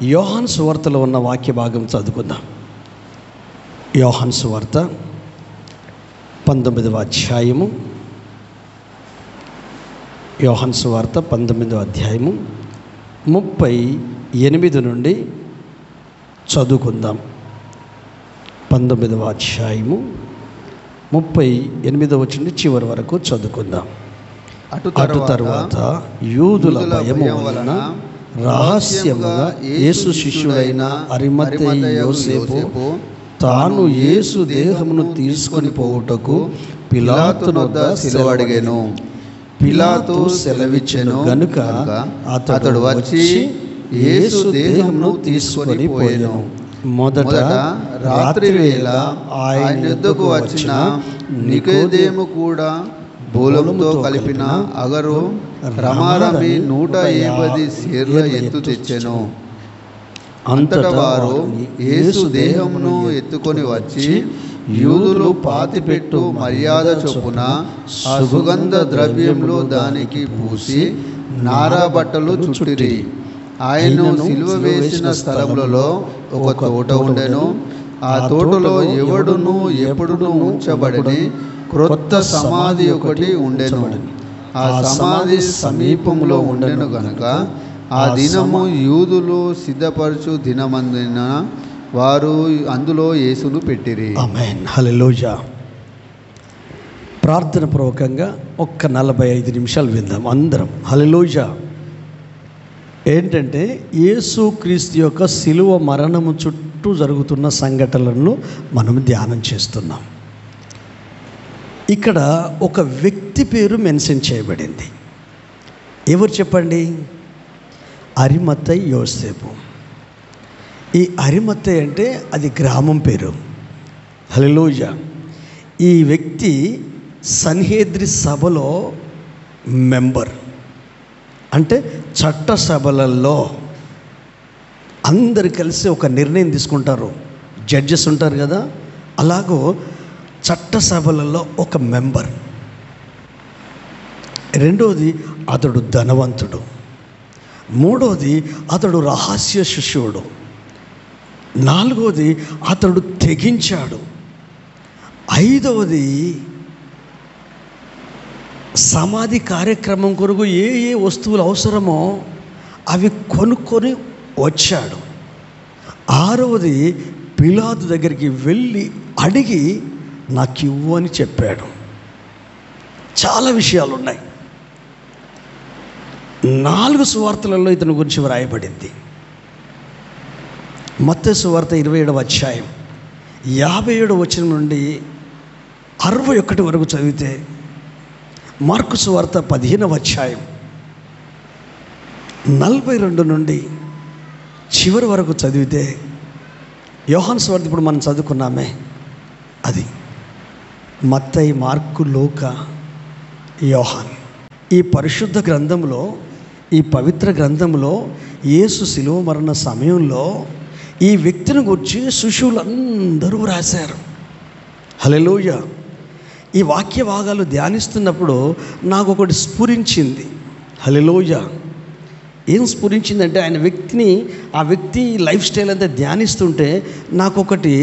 యోహాను సువార్తలో ఉన్న వాక్య భాగం చదువుకుందాం. యోహాను సువార్త 19వ అధ్యాయము. యోహాను సువార్త 19వ అధ్యాయము 38 నుండి చదువుకుందాం. 19వ అధ్యాయము 38వ వచనం చివరి వరకు చదువుకుందాం. అటు తరువాత యూదుల భయము వలన రహస్యముగా యేసు శిష్యుడైన అరిమత్తయి యోసేపు తాను యేసు దేహమును తీసుకొని పోవుటకు పిలాతు వద్ద సెలవు అడిగెను. పిలాతు సెలవిచ్చెను గనుక అతడు వచ్చి యేసు దేహమును తీసుకొని పోయెను. మొదట రాత్రి వేళ ఆయన యొద్దకు వచ్చిన నికోదేము కూడా బోలముతో కలిపిన అగరు రమారమి 150 సేర్ల ఎత్తు తెచ్చెను. అంతటా వారు యేసు దేహమును ఎత్తుకొని వచ్చి యూదులు పాతిపెట్టు మర్యాద చొప్పున సుగంధ ద్రవ్యంలో దానికి పూసి నారా బట్టలు చుట్టిరి. ఆయన్ను సిలువ వేసిన స్థలములలో ఒక తోట ఉండెను. ఆ తోటలో ఎవడును ఎప్పుడును ఉంచబడని క్రొత్త సమాధి ఒకటి ఉండెను. ఆ సమాధి సమీపంలో ఉండెను గనుక ఆ దినము యూదులు సిద్ధపరచు దినమందున వారు అందులో యేసును పెట్టిరి. ఆమేన్, హల్లెలూయా. ప్రార్థన పూర్వకంగా ఒక్క 45 నిమిషాలు విందాం అందరం. హల్లెలూయా. ఏంటంటే యేసుక్రీస్తు యొక్క శిలువ మరణము చుట్టూ జరుగుతున్న సంఘటనలను మనం ధ్యానం చేస్తున్నాం. ఇక్కడ ఒక వ్యక్తి పేరు మెన్షన్ చేయబడింది. ఎవరు చెప్పండి? అరిమత్తయి యోసేపు. ఈ అరిమత్తయి అంటే అది గ్రామం పేరు. హల్లెలూయా. ఈ వ్యక్తి సన్హెద్రి సభలో మెంబర్, అంటే చట్ట సభలలో అందరు కలిసి ఒక నిర్ణయం తీసుకుంటారు. జడ్జెస్ ఉంటారు కదా, అలాగో చట్టసభలలో ఒక మెంబర్. రెండవది అతడు ధనవంతుడు. మూడవది అతడు రహస్య శిష్యుడు. నాలుగవది అతడు తెగించాడు. ఐదవది సమాధి కార్యక్రమం కొరకు ఏ ఏ వస్తువులు అవసరమో అవి కొనుక్కొని వచ్చాడు. ఆరవది పిలాతు దగ్గరికి వెళ్ళి అడిగి నాకు ఇవ్వు అని చెప్పాడు. చాలా విషయాలు ఉన్నాయి. 4 సువార్తలలో ఇతని గురించి వ్రాయబడింది. మత్తయి సువార్త 27వ అధ్యాయం 57వ వచనం నుండి 61 వరకు చదివితే, మార్కు సువార్త 15వ అధ్యాయం 42 నుండి చివరి వరకు చదివితే, యోహాను సువార్త ఇప్పుడు మనం చదువుకున్నామే అది, మత్తయి, మార్కు, లూకా, యోహాను. ఈ పరిశుద్ధ గ్రంథంలో, ఈ పవిత్ర గ్రంథంలో యేసు శిలువ మరణ సమయంలో ఈ వ్యక్తిని గురించి శిష్యులందరూ రాశారు. హల్లెలూయా. ఈ వాక్య భాగాలు ధ్యానిస్తున్నప్పుడు నాకు ఒకటి స్ఫురించింది. హల్లెలూయా. ఏం స్ఫురించిందంటే ఆ వ్యక్తి లైఫ్ స్టైల్ అంతా ధ్యానిస్తుంటే నాకు ఒకటి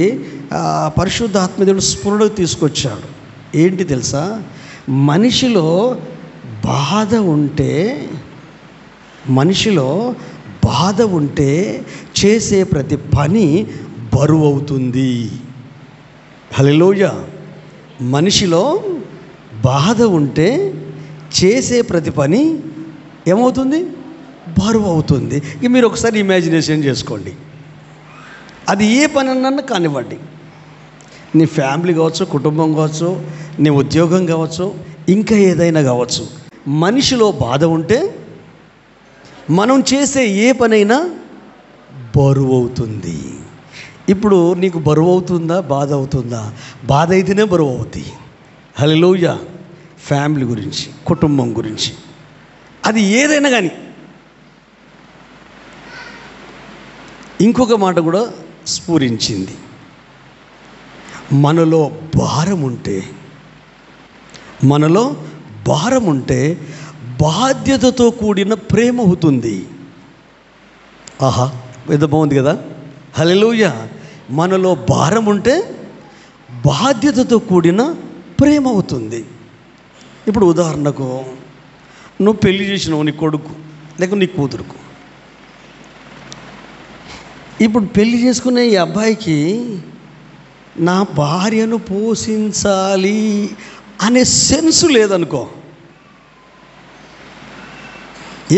పరిశుద్ధాత్మదేవుడు స్ఫురణ తీసుకొచ్చాడు. ఏంటి తెలుసా? మనిషిలో బాధ ఉంటే చేసే ప్రతి పని బరువు అవుతుంది. హల్లెలూయా. మనిషిలో బాధ ఉంటే చేసే ప్రతి పని ఏమవుతుంది? బరువు అవుతుంది. ఇక మీరు ఒకసారి ఇమాజినేషన్ చేసుకోండి. అది ఏ పని అన్నా కానివ్వండి, నీ ఫ్యామిలీ కావచ్చు, కుటుంబం కావచ్చు, నీ ఉద్యోగం కావచ్చు, ఇంకా ఏదైనా కావచ్చు. మనిషిలో బాధ ఉంటే మనం చేసే ఏ పనైనా బరువు అవుతుంది. ఇప్పుడు నీకు బరువు అవుతుందా, బాధ అవుతుందా? బాధ అయితేనే బరువు అవుతుంది. హల్లెలూయా. ఫ్యామిలీ గురించి, కుటుంబం గురించి, అది ఏదైనా కానీ. ఇంకొక మాట కూడా స్ఫురించింది. మనలో భారం ఉంటే బాధ్యతతో కూడిన ప్రేమ అవుతుంది. ఆహా, ఎంత బాగుంది కదా. హల్లెలూయా. మనలో భారం ఉంటే బాధ్యతతో కూడిన ప్రేమ అవుతుంది. ఇప్పుడు ఉదాహరణకు నువ్వు పెళ్లి చేసినావు నీ కొడుకు లేక నీ కూతురుకు. ఇప్పుడు పెళ్లి చేసుకునే ఈ అబ్బాయికి నా భార్యను పోషించాలి అనే సెన్సు లేదనుకో.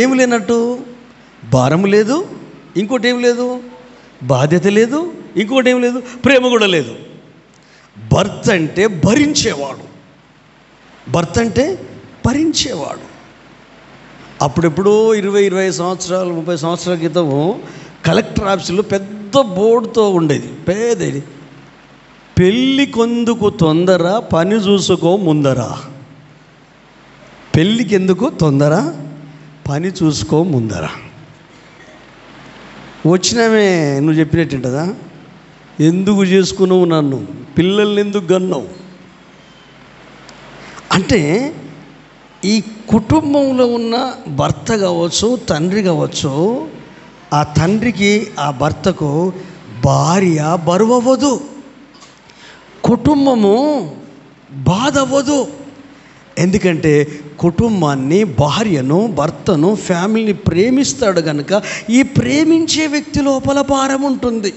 ఏమి లేనట్టు, భారం లేదు, ఇంకోటి ఏం లేదు, బాధ్యత లేదు, ఇంకోటి ఏం లేదు, ప్రేమ కూడా లేదు. భర్త అంటే భరించేవాడు, భర్త అంటే భరించేవాడు. అప్పుడెప్పుడో 20-25 సంవత్సరాలు 30 సంవత్సరాల క్రితం కలెక్టర్ ఆఫీసులో పెద్ద బోర్డుతో ఉండేది, పేదది, పెళ్ళి కొందుకు తొందర పని చూసుకో ముందర. పెళ్ళికి ఎందుకు తొందర, పని చూసుకో ముందర. వచ్చినామే నువ్వు చెప్పినట్టుంటదా, ఎందుకు చేసుకున్నావు నన్ను, పిల్లల్ని ఎందుకు గన్నావు అంటే, ఈ కుటుంబంలో ఉన్న భర్త కావచ్చు, తండ్రి కావచ్చు, ఆ తండ్రికి ఆ భర్తకు భార్య బరువవ్వదు, కుటుంబము బాధ అవ్వదు. ఎందుకంటే కుటుంబాన్ని, భార్యను, భర్తను, ఫ్యామిలీని ప్రేమిస్తాడు కనుక ఈ ప్రేమించే వ్యక్తి లోపల భారం ఉంటుంది.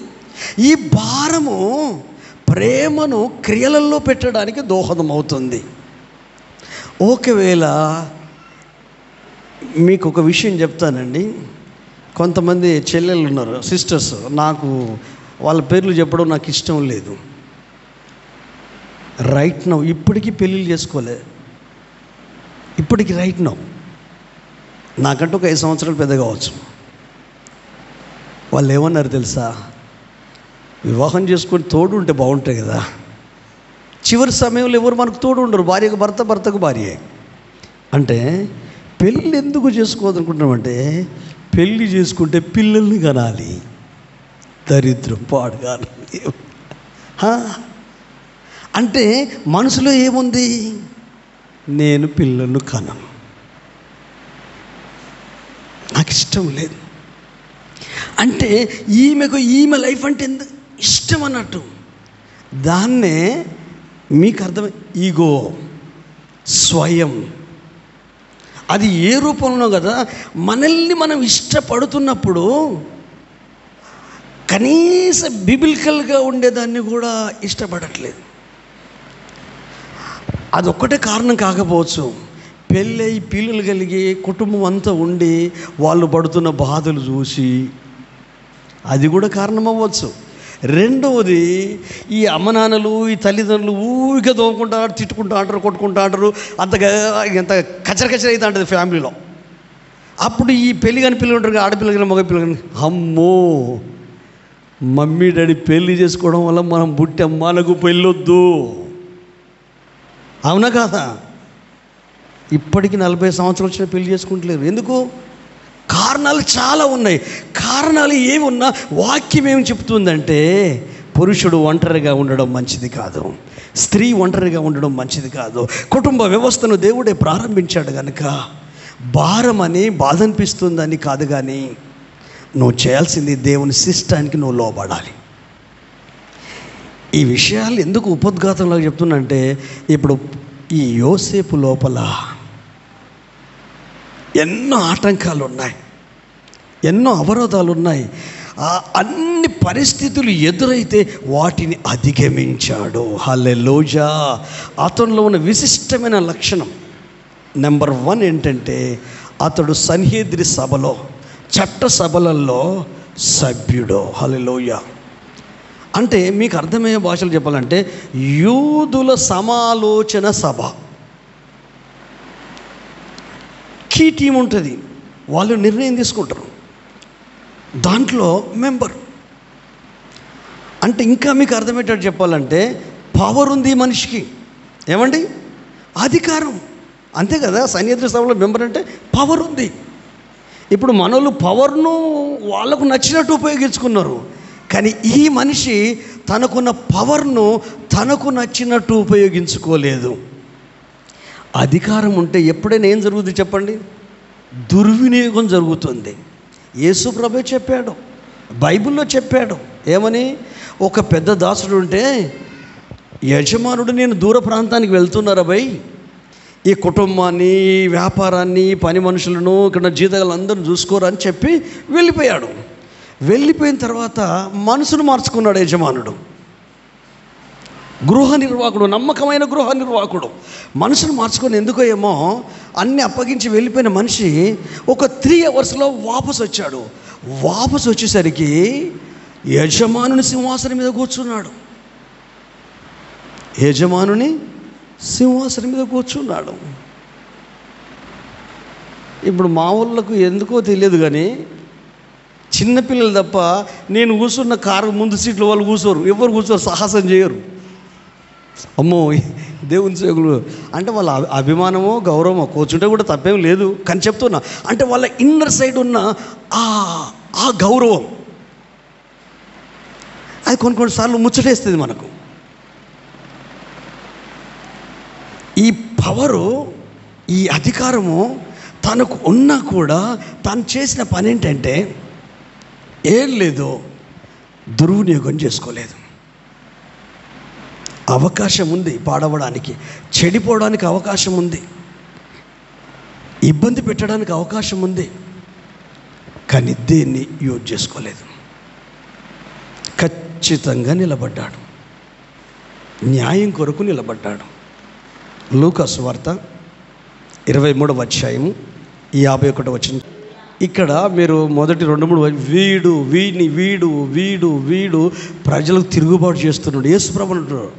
ఈ భారము ప్రేమను క్రియలలో పెట్టడానికి దోహదం అవుతుంది. ఒకవేళ మీకు ఒక విషయం చెప్తానండి. కొంతమంది చెల్లెళ్ళు ఉన్నారు, సిస్టర్స్, నాకు వాళ్ళ పేర్లు చెప్పడం నాకు ఇష్టం లేదు. రైట్ నౌ ఇప్పటికీ పెళ్ళిళ్ళు చేసుకోలే, ఇప్పటికి రైట్ నౌ నాకంటూ ఒక 5 సంవత్సరాలు పెద్ద కావచ్చు. వాళ్ళు ఏమన్నారు తెలుసా, వివాహం చేసుకొని తోడు ఉంటే బాగుంటాయి కదా. చివరి సమయంలో ఎవరు మనకు తోడు ఉండరు, భార్యకు భర్త, భర్తకు భార్య. అంటే పెళ్ళి ఎందుకు చేసుకోవద్దనుకుంటున్నామంటే, పెళ్ళి చేసుకుంటే పిల్లల్ని కనాలి, దరిద్రం పాడుగాను. అంటే మనసులో ఏముంది, నేను పిల్లలను కనను, నాకు ఇష్టం లేదు. అంటే ఈమె లైఫ్ అంటే ఎంత ఇష్టం అన్నట్టు. దాన్నే మీకు అర్థమై ఈగో, స్వయం, అది ఏ రూపంలో కదా. మనల్ని మనం ఇష్టపడుతున్నప్పుడు కనీస బిబిలికల్గా ఉండేదాన్ని కూడా ఇష్టపడట్లేదు. అదొక్కటే కారణం కాకపోవచ్చు. పెళ్ళై పిల్లలు కలిగి కుటుంబం అంతా ఉండి వాళ్ళు పడుతున్న బాధలు చూసి అది కూడా కారణం అవ్వచ్చు. రెండవది, ఈ అమ్మనాన్నలు, ఈ తల్లిదండ్రులు ఊరికే దోముకుంటారు, తిట్టుకుంటూ అంటారు, కొట్టుకుంటూ అంటారు, ఎంత కచర అవుతూ ఉంటుంది ఫ్యామిలీలో. అప్పుడు ఈ పెళ్ళి కాని పిల్లలు ఉంటారు, ఆడపిల్ల కానీ మగ పిల్లలు కానీ, అమ్మో మమ్మీ డాడీ పెళ్ళి చేసుకోవడం వల్ల మనం పుట్టాం, మనకు పెళ్ళొద్దు, అవునా కాదా. ఇప్పటికి 40 సంవత్సరాలు వచ్చిన పెళ్లి చేసుకుంటలేరు. ఎందుకు? కారణాలు చాలా ఉన్నాయి. కారణాలు ఏమి ఉన్నా వాక్యం ఏమి చెప్తుందంటే, పురుషుడు ఒంటరిగా ఉండడం మంచిది కాదు, స్త్రీ ఒంటరిగా ఉండడం మంచిది కాదు. కుటుంబ వ్యవస్థను దేవుడే ప్రారంభించాడు కనుక భారం అని బాధ అనిపిస్తుందని కాదు, కానీ నువ్వు చేయాల్సింది దేవుని సిస్టానికి నువ్వు లోబడాలి. ఈ విషయాలు ఎందుకు ఉపోద్ఘాతంలాగా చెప్తున్నంటే, ఇప్పుడు ఈ యోసేపు లోపల ఎన్నో ఆటంకాలు ఉన్నాయి, ఎన్నో అవరోధాలు ఉన్నాయి. అన్ని పరిస్థితులు ఎదురైతే వాటిని అధిగమించాడు. హల్లెలూయా. అతనిలో ఉన్న విశిష్టమైన లక్షణం నెంబర్ 1 ఏంటంటే, అతడు సన్హెద్రి సభలో, చట్ట సభలలో సభ్యుడు. హల్లెలూయా. అంటే మీకు అర్థమయ్యే భాషలు చెప్పాలంటే, యూదుల సమాలోచన సభ, కీ టీం ఉంటుంది, వాళ్ళు నిర్ణయం తీసుకుంటారు, దాంట్లో మెంబర్. అంటే ఇంకా మీకు అర్థమయ్యేటట్టు చెప్పాలంటే, పవర్ ఉంది మనిషికి, ఏమండి, అధికారం, అంతే కదా. సన్నిహిత సభలో మెంబర్ అంటే పవర్ ఉంది. ఇప్పుడు మనోళ్ళు పవర్ను వాళ్ళకు నచ్చినట్టు ఉపయోగించుకున్నారు, కానీ ఈ మనిషి తనకున్న పవర్ను తనకు నచ్చినట్టు ఉపయోగించుకోలేదు. అధికారం ఉంటే ఎప్పుడైనా ఏం జరుగుతుంది చెప్పండి? దుర్వినియోగం జరుగుతుంది. యేసు ప్రభువే చెప్పాడు, బైబిల్లో చెప్పాడు ఏమని, ఒక పెద్ద దాసుడు ఉంటే యజమానుడు నేను దూర ప్రాంతానికి వెళ్తున్నారా భయ్, ఈ కుటుంబాన్ని, వ్యాపారాన్ని, పని మనుషులను, ఇక్కడ జీతగాళ్ళందరూ చూసుకోరా అని చెప్పి వెళ్ళిపోయాడు. వెళ్ళిపోయిన తర్వాత మనసును మార్చుకున్నాడు యజమానుడు. గృహ నిర్వాహకుడు, నమ్మకమైన గృహ నిర్వాహకుడు మనసును మార్చుకొని ఎందుకో ఏమో అన్నీ అప్పగించి వెళ్ళిపోయిన మనిషి ఒక 3 అవర్స్లో వాపసు వచ్చాడు. వాపసు వచ్చేసరికి యజమానుని సింహాసనం మీద కూర్చున్నాడు. యజమానుని సింహాసనం మీద కూర్చున్నాడు. ఇప్పుడు మా ఊళ్ళకు ఎందుకో తెలియదు కానీ చిన్నపిల్లలు తప్ప నేను కూర్చున్న కారు ముందు సీట్లో వాళ్ళు కూర్చోరు, ఎవరు కూర్చోరు, సాహసం చేయరు. అమ్మో దేవుని సేవకులు అంటే వాళ్ళ అభిమానమో గౌరవమో, కూర్చుంటే కూడా తప్పేం లేదు, కానీ చెప్తున్నా అంటే వాళ్ళ ఇన్నర్ సైడ్ ఉన్న ఆ గౌరవం అది కొన్నిసార్లు ముచ్చటేస్తుంది మనకు. ఈ పవరు, ఈ అధికారము తనకు ఉన్నా కూడా తను చేసిన పని ఏంటంటే ఏం లేదు, దుర్వినియోగం చేసుకోలేదు. అవకాశం ఉంది పాడవడానికి, చెడిపోవడానికి అవకాశం ఉంది, ఇబ్బంది పెట్టడానికి అవకాశం ఉంది, కానీ దేన్ని యూజ్ చేసుకోలేదు. ఖచ్చితంగా నిలబడ్డాడు, న్యాయం కొరకు నిలబడ్డాడు. లూకా సువార్త 23వ అధ్యాయము 51వ వచనం. ఇక్కడ మీరు మొదటి 2-3 వీడు వీడు ప్రజలకు తిరుగుబాటు చేస్తున్నాడు, యేసుప్రభువు అంటున్నాడు.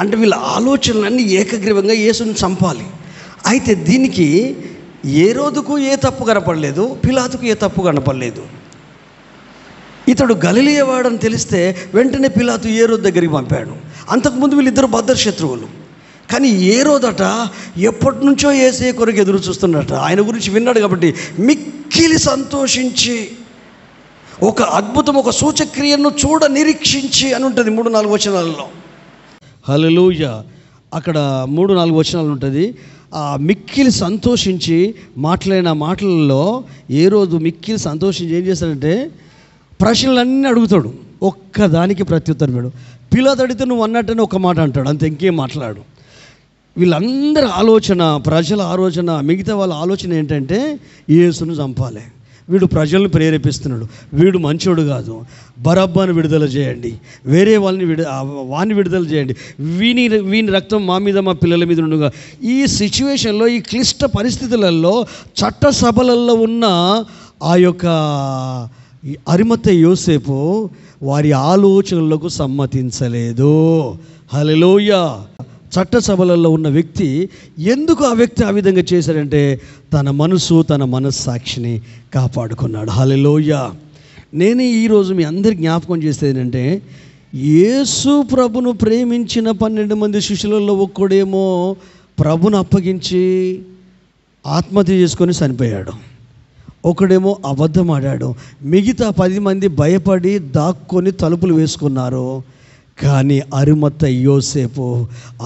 అంటే వీళ్ళ ఆలోచనలన్నీ ఏకగ్రీవంగా యేసుని చంపాలి. అయితే దీనికి హేరోదుకు ఏ తప్పు కనపడలేదు, పిలాతుకు ఏ తప్పు కనపడలేదు. ఇతడు గలిలయవాడని తెలిస్తే వెంటనే పిలాతు హేరోదు దగ్గరికి పంపాడు. అంతకుముందు వీళ్ళిద్దరు బద్ధ శత్రువులు. కానీ హేరోదట ఎప్పటి నుంచో యేసయ్య కొరకు ఎదురు చూస్తున్నట. ఆయన గురించి విన్నాడు కాబట్టి మిక్కిలి సంతోషించి, ఒక అద్భుతం, ఒక సూచక్రియను చూడ నిరీక్షించి అని ఉంటుంది 3-4 వచనాలలో. హల్లెలూయా. అక్కడ 3-4 వచనాలు ఉంటుంది. మిక్కిలి సంతోషించి మాట్లాడిన మాటలలో హేరోదు మిక్కిలి సంతోషించి ఏం చేస్తాడంటే ప్రశ్నలన్నీ అడుగుతాడు, ఒక్కదానికి ప్రత్యుత్తరం ఇవ్వడు. పిలాతు అడిగితే నువ్వు అన్నట్టనే ఒక మాట అంటాడు, అంతే, ఇంకేం మాట్లాడు. వీళ్ళందరి ఆలోచన, ప్రజల ఆలోచన, మిగతా వాళ్ళ ఆలోచన ఏంటంటే యేసును చంపాలి, వీడు ప్రజలను ప్రేరేపిస్తున్నాడు, వీడు మంచోడు కాదు, బరబ్బాను విడుదల చేయండి, వేరే వాళ్ళని వాణ్ణి విడుదల చేయండి, వీని రక్తం మా మీద మా పిల్లల మీద ఉండగా. ఈ సిచ్యువేషన్లో, ఈ క్లిష్ట పరిస్థితులలో చట్టసభలలో ఉన్న ఆ యొక్క అరిమత్తయి యోసేపు వారి ఆలోచనలకు సమ్మతించలేదు. హల్లెలూయా. చట్టసభలలో ఉన్న వ్యక్తి ఎందుకు ఆ వ్యక్తి ఆ విధంగా చేశాడంటే తన మనసు, తన మనస్సాక్షిని కాపాడుకున్నాడు. హల్లెలూయా. నేను ఈరోజు మీ అందరికి జ్ఞాపకం చేసేది ఏంటంటే యేసు ప్రభును ప్రేమించిన 12 మంది శిష్యులలో ఒక్కడేమో ప్రభును అప్పగించి ఆత్మహత్య చేసుకొని చనిపోయాడు, ఒకడేమో అబద్ధం ఆడాడు, మిగతా 10 మంది భయపడి దాక్కొని తలుపులు వేసుకున్నారు. కానీ అరిమత్తయి యోసేపు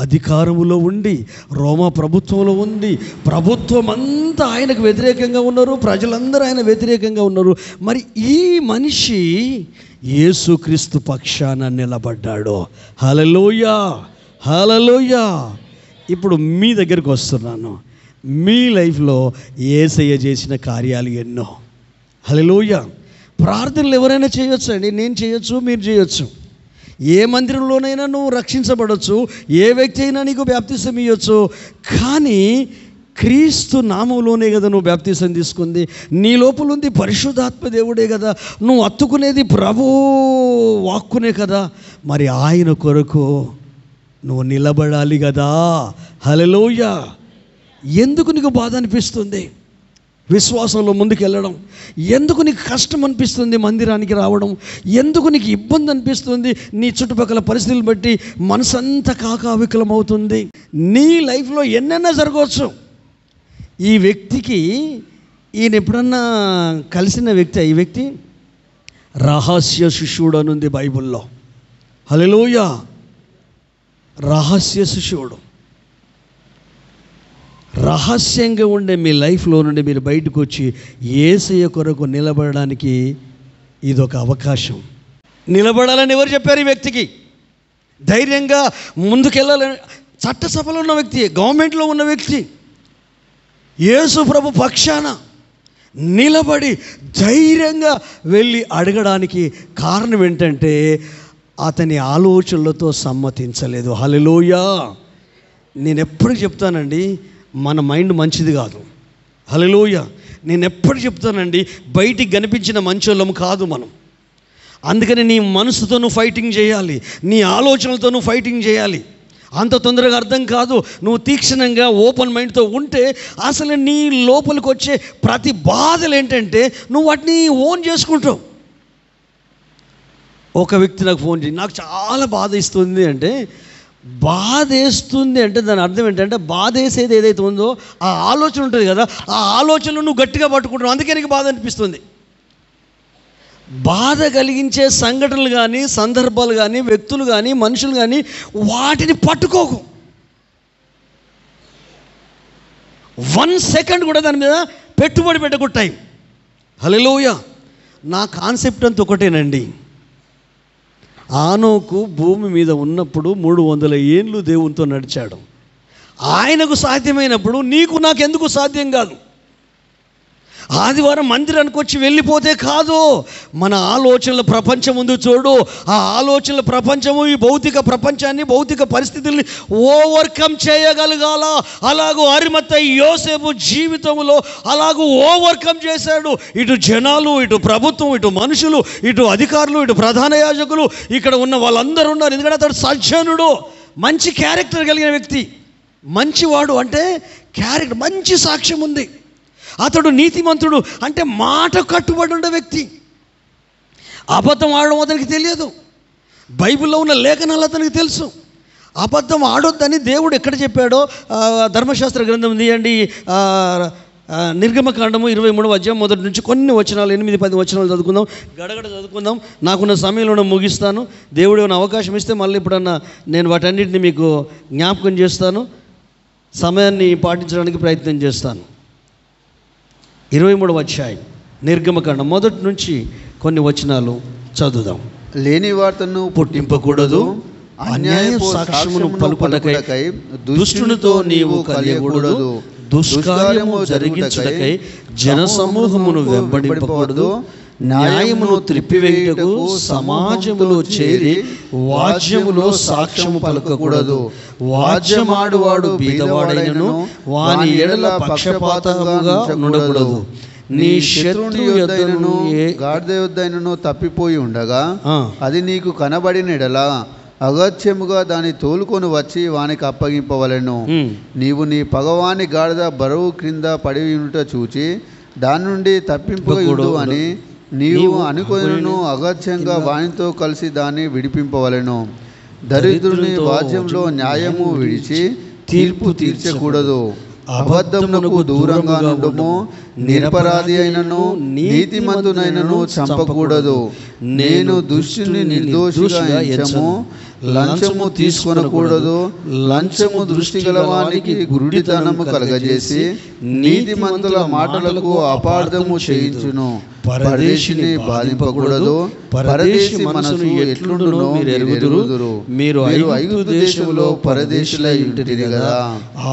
అధికారములో ఉండి, రోమా ప్రభుత్వంలో ఉంది, ప్రభుత్వం అంతా ఆయనకు వ్యతిరేకంగా ఉన్నారు, ప్రజలందరూ ఆయన వ్యతిరేకంగా ఉన్నారు. మరి ఈ మనిషి యేసుక్రీస్తు పక్షాన నిలబడ్డాడు. హల్లెలూయా, హల్లెలూయా. ఇప్పుడు మీ దగ్గరికి వస్తున్నాను. మీ లైఫ్లో యేసయ్య చేసిన కార్యాలు ఎన్నో. హల్లెలూయా. ప్రార్థనలు ఎవరైనా చేయొచ్చు అండి, నేను చేయొచ్చు, మీరు చేయొచ్చు. ఏ మందిరంలోనైనా నువ్వు రక్షించబడవచ్చు, ఏ వ్యక్తి అయినా నీకు బాప్తిసం ఇవ్వచ్చు. కానీ క్రీస్తు నామంలోనే కదా నువ్వు బాప్తిసం తీసుకుంది, నీ లోపల ఉంది పరిశుద్ధాత్మ దేవుడే కదా, నువ్వు అత్తుకునేది ప్రభు వాక్కునే కదా. మరి ఆయన కొరకు నువ్వు నిలబడాలి కదా. హల్లెలూయా. ఎందుకు నీకు బాధ అనిపిస్తుంది విశ్వాసంలో ముందుకు వెళ్ళడం? ఎందుకు నీకు కష్టం అనిపిస్తుంది మందిరానికి రావడం? ఎందుకు నీకు ఇబ్బంది అనిపిస్తుంది? నీ చుట్టుపక్కల పరిస్థితులు బట్టి మనసంతా కాకావికలం అవుతుంది. నీ లైఫ్లో ఎన్నైనా జరగవచ్చు. ఈ వ్యక్తికి, ఈయన ఎప్పుడన్నా కలిసిన వ్యక్తి, ఈ వ్యక్తి రహస్య శిష్యుడు అని ఉంది బైబిల్లో. హల్లెలూయా. రహస్య శిష్యుడు. రహస్యంగా ఉండే మీ లైఫ్లో నుండి మీరు బయటకు వచ్చి యేసయ్య కొరకు నిలబడడానికి ఇదొక అవకాశం. నిలబడాలని ఎవరు చెప్పారు? ఈ వ్యక్తికి ధైర్యంగా ముందుకెళ్ళాలని చట్టసభలో ఉన్న వ్యక్తి, గవర్నమెంట్లో ఉన్న వ్యక్తి యేసు ప్రభు పక్షాన నిలబడి ధైర్యంగా వెళ్ళి అడగడానికి కారణం ఏంటంటే అతని ఆలోచనలతో సమ్మతించలేదు. హల్లెలూయా. నేను ఎప్పుడు చెప్తానండి, మన మైండ్ మంచిది కాదు. హల్లెలూయా. నేను ఎప్పుడు చెప్తానండి, బయటికి కనిపించిన మంచోళ్ళం కాదు మనం. అందుకని నీ మనసుతో నువ్వు ఫైటింగ్ చేయాలి, నీ ఆలోచనలతో నువ్వు ఫైటింగ్ చేయాలి. అంత తొందరగా అర్థం కాదు. నువ్వు తీక్షణంగా ఓపెన్ మైండ్తో ఉంటే అసలు నీ లోపలికి వచ్చే ప్రతి బాధలు ఏంటంటే నువ్వు వాటిని ఓన్ చేసుకుంటావు. ఒక వ్యక్తి నాకు ఫోన్ చేసి, నాకు చాలా బాధ ఇస్తుంది అంటే, బాధ వేస్తుంది అంటే దాని అర్థం ఏంటంటే బాధ వేసేది ఏదైతే ఉందో ఆ ఆలోచన ఉంటుంది కదా, ఆ ఆలోచనలు నువ్వు గట్టిగా పట్టుకుంటావు, అందుకే నీకు బాధ అనిపిస్తుంది. బాధ కలిగించే సంఘటనలు కానీ, సందర్భాలు కానీ, వ్యక్తులు కానీ, మనుషులు కానీ వాటిని పట్టుకోకు. 1 సెకండ్ కూడా దాని మీద పెట్టుబడి పెట్టకు టైం. హల్లెలూయా. నా కాన్సెప్ట్ అంతా ఒకటేనండి. ఆనోకు భూమి మీద ఉన్నప్పుడు 300 ఏళ్ళు దేవునితో నడిచాడు. ఆయనకు సాధ్యమైనప్పుడు నీకు నాకు ఎందుకు సాధ్యం కాదు? ఆదివారం మందిరానికి వచ్చి వెళ్ళిపోతే కాదు, మన ఆలోచనల ప్రపంచం ముందు చూడు. ఆ ఆలోచనల ప్రపంచము ఈ భౌతిక ప్రపంచాన్ని, భౌతిక పరిస్థితుల్ని ఓవర్కమ్ చేయగలగాల. అలాగూ అరిమత్తయి యోసేపు జీవితంలో అలాగూ ఓవర్కమ్ చేశాడు. ఇటు జనాలు, ఇటు ప్రభుత్వం, ఇటు మనుషులు, ఇటు అధికారులు, ఇటు ప్రధాన యాజకులు, ఇక్కడ ఉన్న వాళ్ళందరూ ఉన్నారు. ఎందుకంటే అతడు సజ్జనుడు, మంచి క్యారెక్టర్ కలిగిన వ్యక్తి. మంచివాడు అంటే క్యారెక్టర్, మంచి సాక్ష్యం ఉంది. అతడు నీతిమంతుడు అంటే మాట కట్టుబడి ఉండే వ్యక్తి. అబద్ధం ఆడడం అతనికి తెలియదు. బైబిల్లో ఉన్న లేఖనాలు అతనికి తెలుసు. అబద్ధం ఆడొద్దని దేవుడు ఎక్కడ చెప్పాడో ధర్మశాస్త్ర గ్రంథం తీయండి, నిర్గమకాండము 23వ అధ్యాయం మొదటి నుంచి కొన్ని వచనాలు, 8-10 వచనాలు చదువుకుందాం. గడగడ చదువుకుందాం. నాకున్న సమయంలో ముగిస్తాను. దేవుడు ఏమైనా అవకాశం ఇస్తే మళ్ళీ ఎప్పుడన్నా నేను వాటన్నిటిని మీకు జ్ఞాపకం చేస్తాను. సమయాన్ని పాటించడానికి ప్రయత్నం చేస్తాను. 23వ అధ్యాయం నిర్గమకాండం మొదటి నుంచి కొన్ని వచనాలు చదువుదాం. లేని వార్తను పుట్టింపకూడదు, అన్యాయ సాక్ష్యమును పలుకుటకై దుష్టునితో నీవు కలియకూడదు, దుష్కార్యము జరిగించుటకై జనసమూహమును వెంబడింపకూడదు, న్యాయమును త్రిప్పివేయుటకు సమాజములో చేరి వాజ్యములో సాక్ష్యము పలకకూడదు. వాజ్యమాడువాడు బీదవాడైనను వాని ఎడల పక్షపాతముగా ఉండకూడదు. నీ శత్రుని యొద్దైనను గాడిద యొద్దైనను తప్పిపోయి ఉండగా అది నీకు కనబడిన ఎడల అగత్యముగా దాన్ని తోలుకొని వచ్చి వానికి అప్పగింపవలెను. నీవు నీ పగవాని గాడిద బరువు క్రింద పడి ఉంట చూచి దాని నుండి తప్పింపయుడు అని నీవు అనుకొనును అగత్యంగా వానితో కలిసి దాన్ని విడిపింపవలెను. దరిద్రుని వాద్యంలో న్యాయము విడిచి తీర్పు తీర్చకూడదు. అబద్ధమునకు దూరంగా నుండుము. నిరపరాధి అయినను నీతిమంతునైనను చంపకూడదు. నేను దుష్టుని నిర్దోషిగా ఎంచము. లంచము తీసుకొనకూడదు. లంచము దృష్టి గలవానికి గురుడితనము కలగజేసి నీతిమంతుల మాటలకు అపార్థము చేయించును. పరదేశిని బాధింపకూడదు. పరదేశి మనసు ఎట్లుండునో మీరు ఎరుగుదురు. మీరు ఐగుప్తు దేశంలో పరదేశులై ఉంటిరి కదా.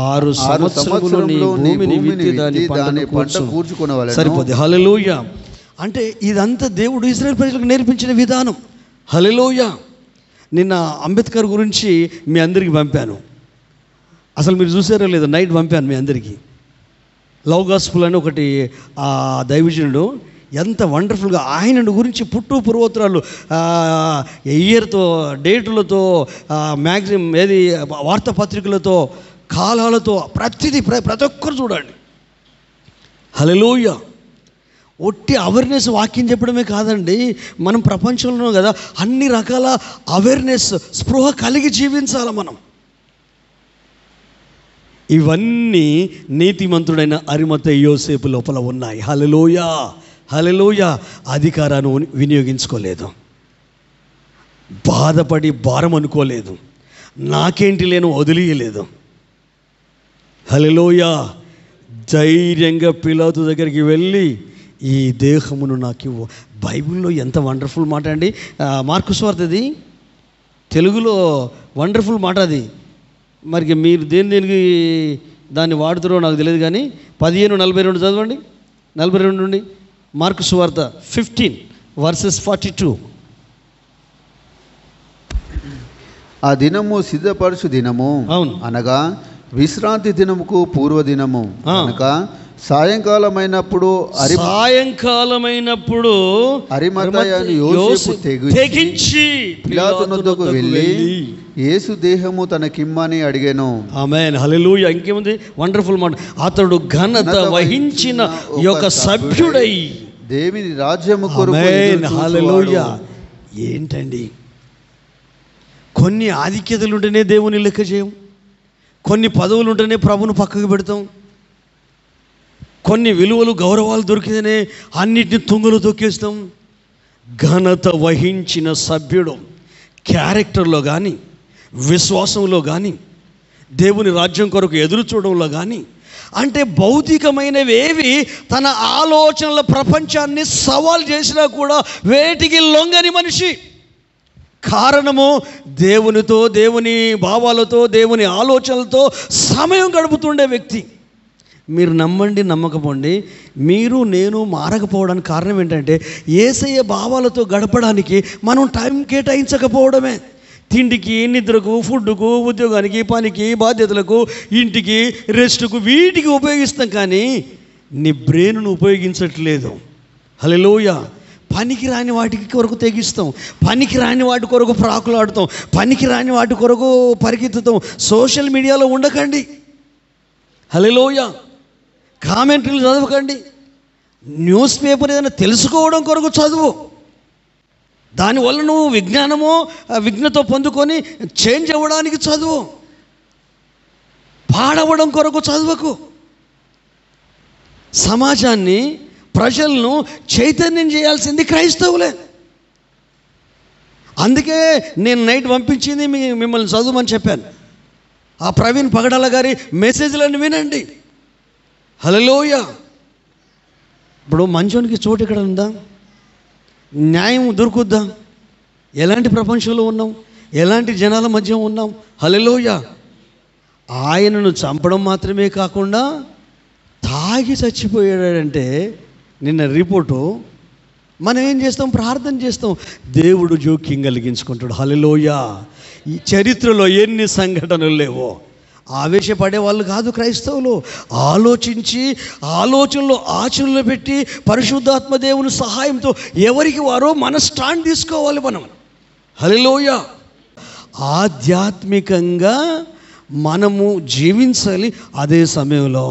6 సంవత్సరములు భూమిని విత్తి దాని పంట కూర్చుకొనవలెను. సరిపోద్ది. హల్లెలూయా. అంటే ఇదంతా దేవుడు ఇశ్రాయేలు ప్రజలకు నేర్పించిన విధానం. హల్లెలూయా. నిన్న అంబేద్కర్ గురించి మీ అందరికీ పంపాను. అసలు మీరు చూసారో లేదో, నైట్ పంపాను మీ అందరికీ. లవ్ గాస్పుల్ అని ఒకటి ఆ దైవజనుడు ఎంత వండర్ఫుల్గా ఆయన గురించి పుట్టు పూర్వోత్తరాలు ఇయర్తో, డేటులతో, మ్యాగజిన్ ఏది వార్తాపత్రికలతో, కాలాలతో ప్రతిదీ ప్రతి ఒక్కరు చూడండి. హల్లెలూయా. ఒట్టి అవేర్నెస్ వాక్యం చెప్పడమే కాదండి, మనం ప్రపంచంలో కదా అన్ని రకాల అవేర్నెస్, స్పృహ కలిగి జీవించాలి మనం. ఇవన్నీ నీతిమంతుడైన అరిమత్తయి యోసేపు లోపల ఉన్నాయి. హల్లెలూయా. హల్లెలూయా. అధికారాన్ని వినియోగించుకోలేదు, బాధపడి భారం అనుకోలేదు, నాకేంటి లేను వదిలియలేదు. హల్లెలూయా. ధైర్యంగా పిలాతు దగ్గరికి వెళ్ళి ఈ దేహమును నాకు ఇవ్వు. బైబిల్లో ఎంత వండర్ఫుల్ మాట అండి. మార్కు సువార్తది తెలుగులో వండర్ఫుల్ మాట అది. మరి మీరు దేనికి దాన్ని వాడుతారో నాకు తెలియదు, కానీ 15:42 చదవండి. 42 నుండి మార్కు సువార్త 15:42. ఆ దినము సిద్ధపరచు దినము, అవును, అనగా విశ్రాంతి దినముకు పూర్వదినము కనుక సాయంకాలమైనప్పుడు అరిమతయ యోసేపు తెగించి పిలాతునొద్దకు వెళ్ళి యేసు దేహము తనకిమ్మని అడిగాను. ఆమేన్, హల్లెలూయా. ఇంకేముంది వండర్ఫుల్ మాట. అతడు ఘనత వహించిన ఒక సభ్యుడై దేవుని రాజ్యము కొరకు. హల్లెలూయా. ఏంటండి, కొన్ని ఆధిక్యతలు ఉంటేనే దేవుని లెక్క చేయం, కొన్ని పదవులు ఉంటేనే ప్రభును పక్కకు పెడతాం, కొన్ని విలువలు గౌరవాలు దొరికితేనే అన్నిటిని తుంగలు తొక్కేస్తాం. ఘనత వహించిన సభ్యుడు క్యారెక్టర్లో కానీ, విశ్వాసంలో కానీ, దేవుని రాజ్యం కొరకు ఎదురు చూడడంలో కానీ, అంటే భౌతికమైనవి ఏవి తన ఆలోచనల ప్రపంచాన్ని సవాల్ చేసినా కూడా వేటికి లొంగని మనిషి. కారణము దేవునితో, దేవుని భావాలతో, దేవుని ఆలోచనలతో సమయం గడుపుతుండే వ్యక్తి. మీరు నమ్మండి నమ్మకపోండి, మీరు నేను మారకపోవడానికి కారణం ఏంటంటే యేసయ్య భావాలతో గడపడానికి మనం టైం కేటాయించకపోవడమే. తిండికి, నిద్రకు, ఫుడ్కు, ఉద్యోగానికి, పనికి, బాధ్యతలకు, ఇంటికి, రెస్ట్కు, వీటికి ఉపయోగిస్తాం, కానీ నీ బ్రెయిన్ను ఉపయోగించట్లేదు. హల్లెలూయా. పనికి రాని వాటికి కొరకు తెగిస్తాం, పనికి రాని వాటి కొరకు ప్రాకులాడుతాం, పనికి రాని వాటి కొరకు పరిగెత్తుతాం. సోషల్ మీడియాలో ఉండకండి. హల్లెలూయా. కామెంటరీలు చదవకండి. న్యూస్ పేపర్ ఏదైనా తెలుసుకోవడం కొరకు చదువు. దానివల్ల నువ్వు విజ్ఞత పొందుకొని చేంజ్ అవ్వడానికి చదువు. పాడవడం కొరకు చదువుకు. సమాజాన్ని, ప్రజలను చైతన్యం చేయాల్సింది క్రైస్తవులే. అందుకే నేను నైట్ పంపించింది మిమ్మల్ని చదువుమని చెప్పాను. ఆ ప్రవీణ్ పగడాల గారి మెసేజ్లను వినండి. హల్లెలూయా. ఇప్పుడు మంచోనికి చోటు ఎక్కడ ఉందా? న్యాయం దొరుకుద్దా? ఎలాంటి ప్రపంచంలో ఉన్నాం? ఎలాంటి జనాల మధ్య ఉన్నాం? హల్లెలూయా. ఆయనను చంపడం మాత్రమే కాకుండా తాగి చచ్చిపోయాడంటే నిన్న రిపోర్టు. మనం ఏం చేస్తాం? ప్రార్థన చేస్తాం, దేవుడు జోక్యం కలిగించుకుంటాడు. హల్లెలూయా. ఈ చరిత్రలో ఎన్ని సంఘటనలు లేవో. ఆవేశపడే వాళ్ళు కాదు క్రైస్తవులు. ఆలోచించి, ఆలోచనలో ఆచరణలో పెట్టి, పరిశుద్ధాత్మ దేవుని సహాయంతో ఎవరికి వారో మన స్టాండ్ తీసుకోవాలి మనం. హల్లెలూయా. ఆధ్యాత్మికంగా మనము జీవించాలి. అదే సమయంలో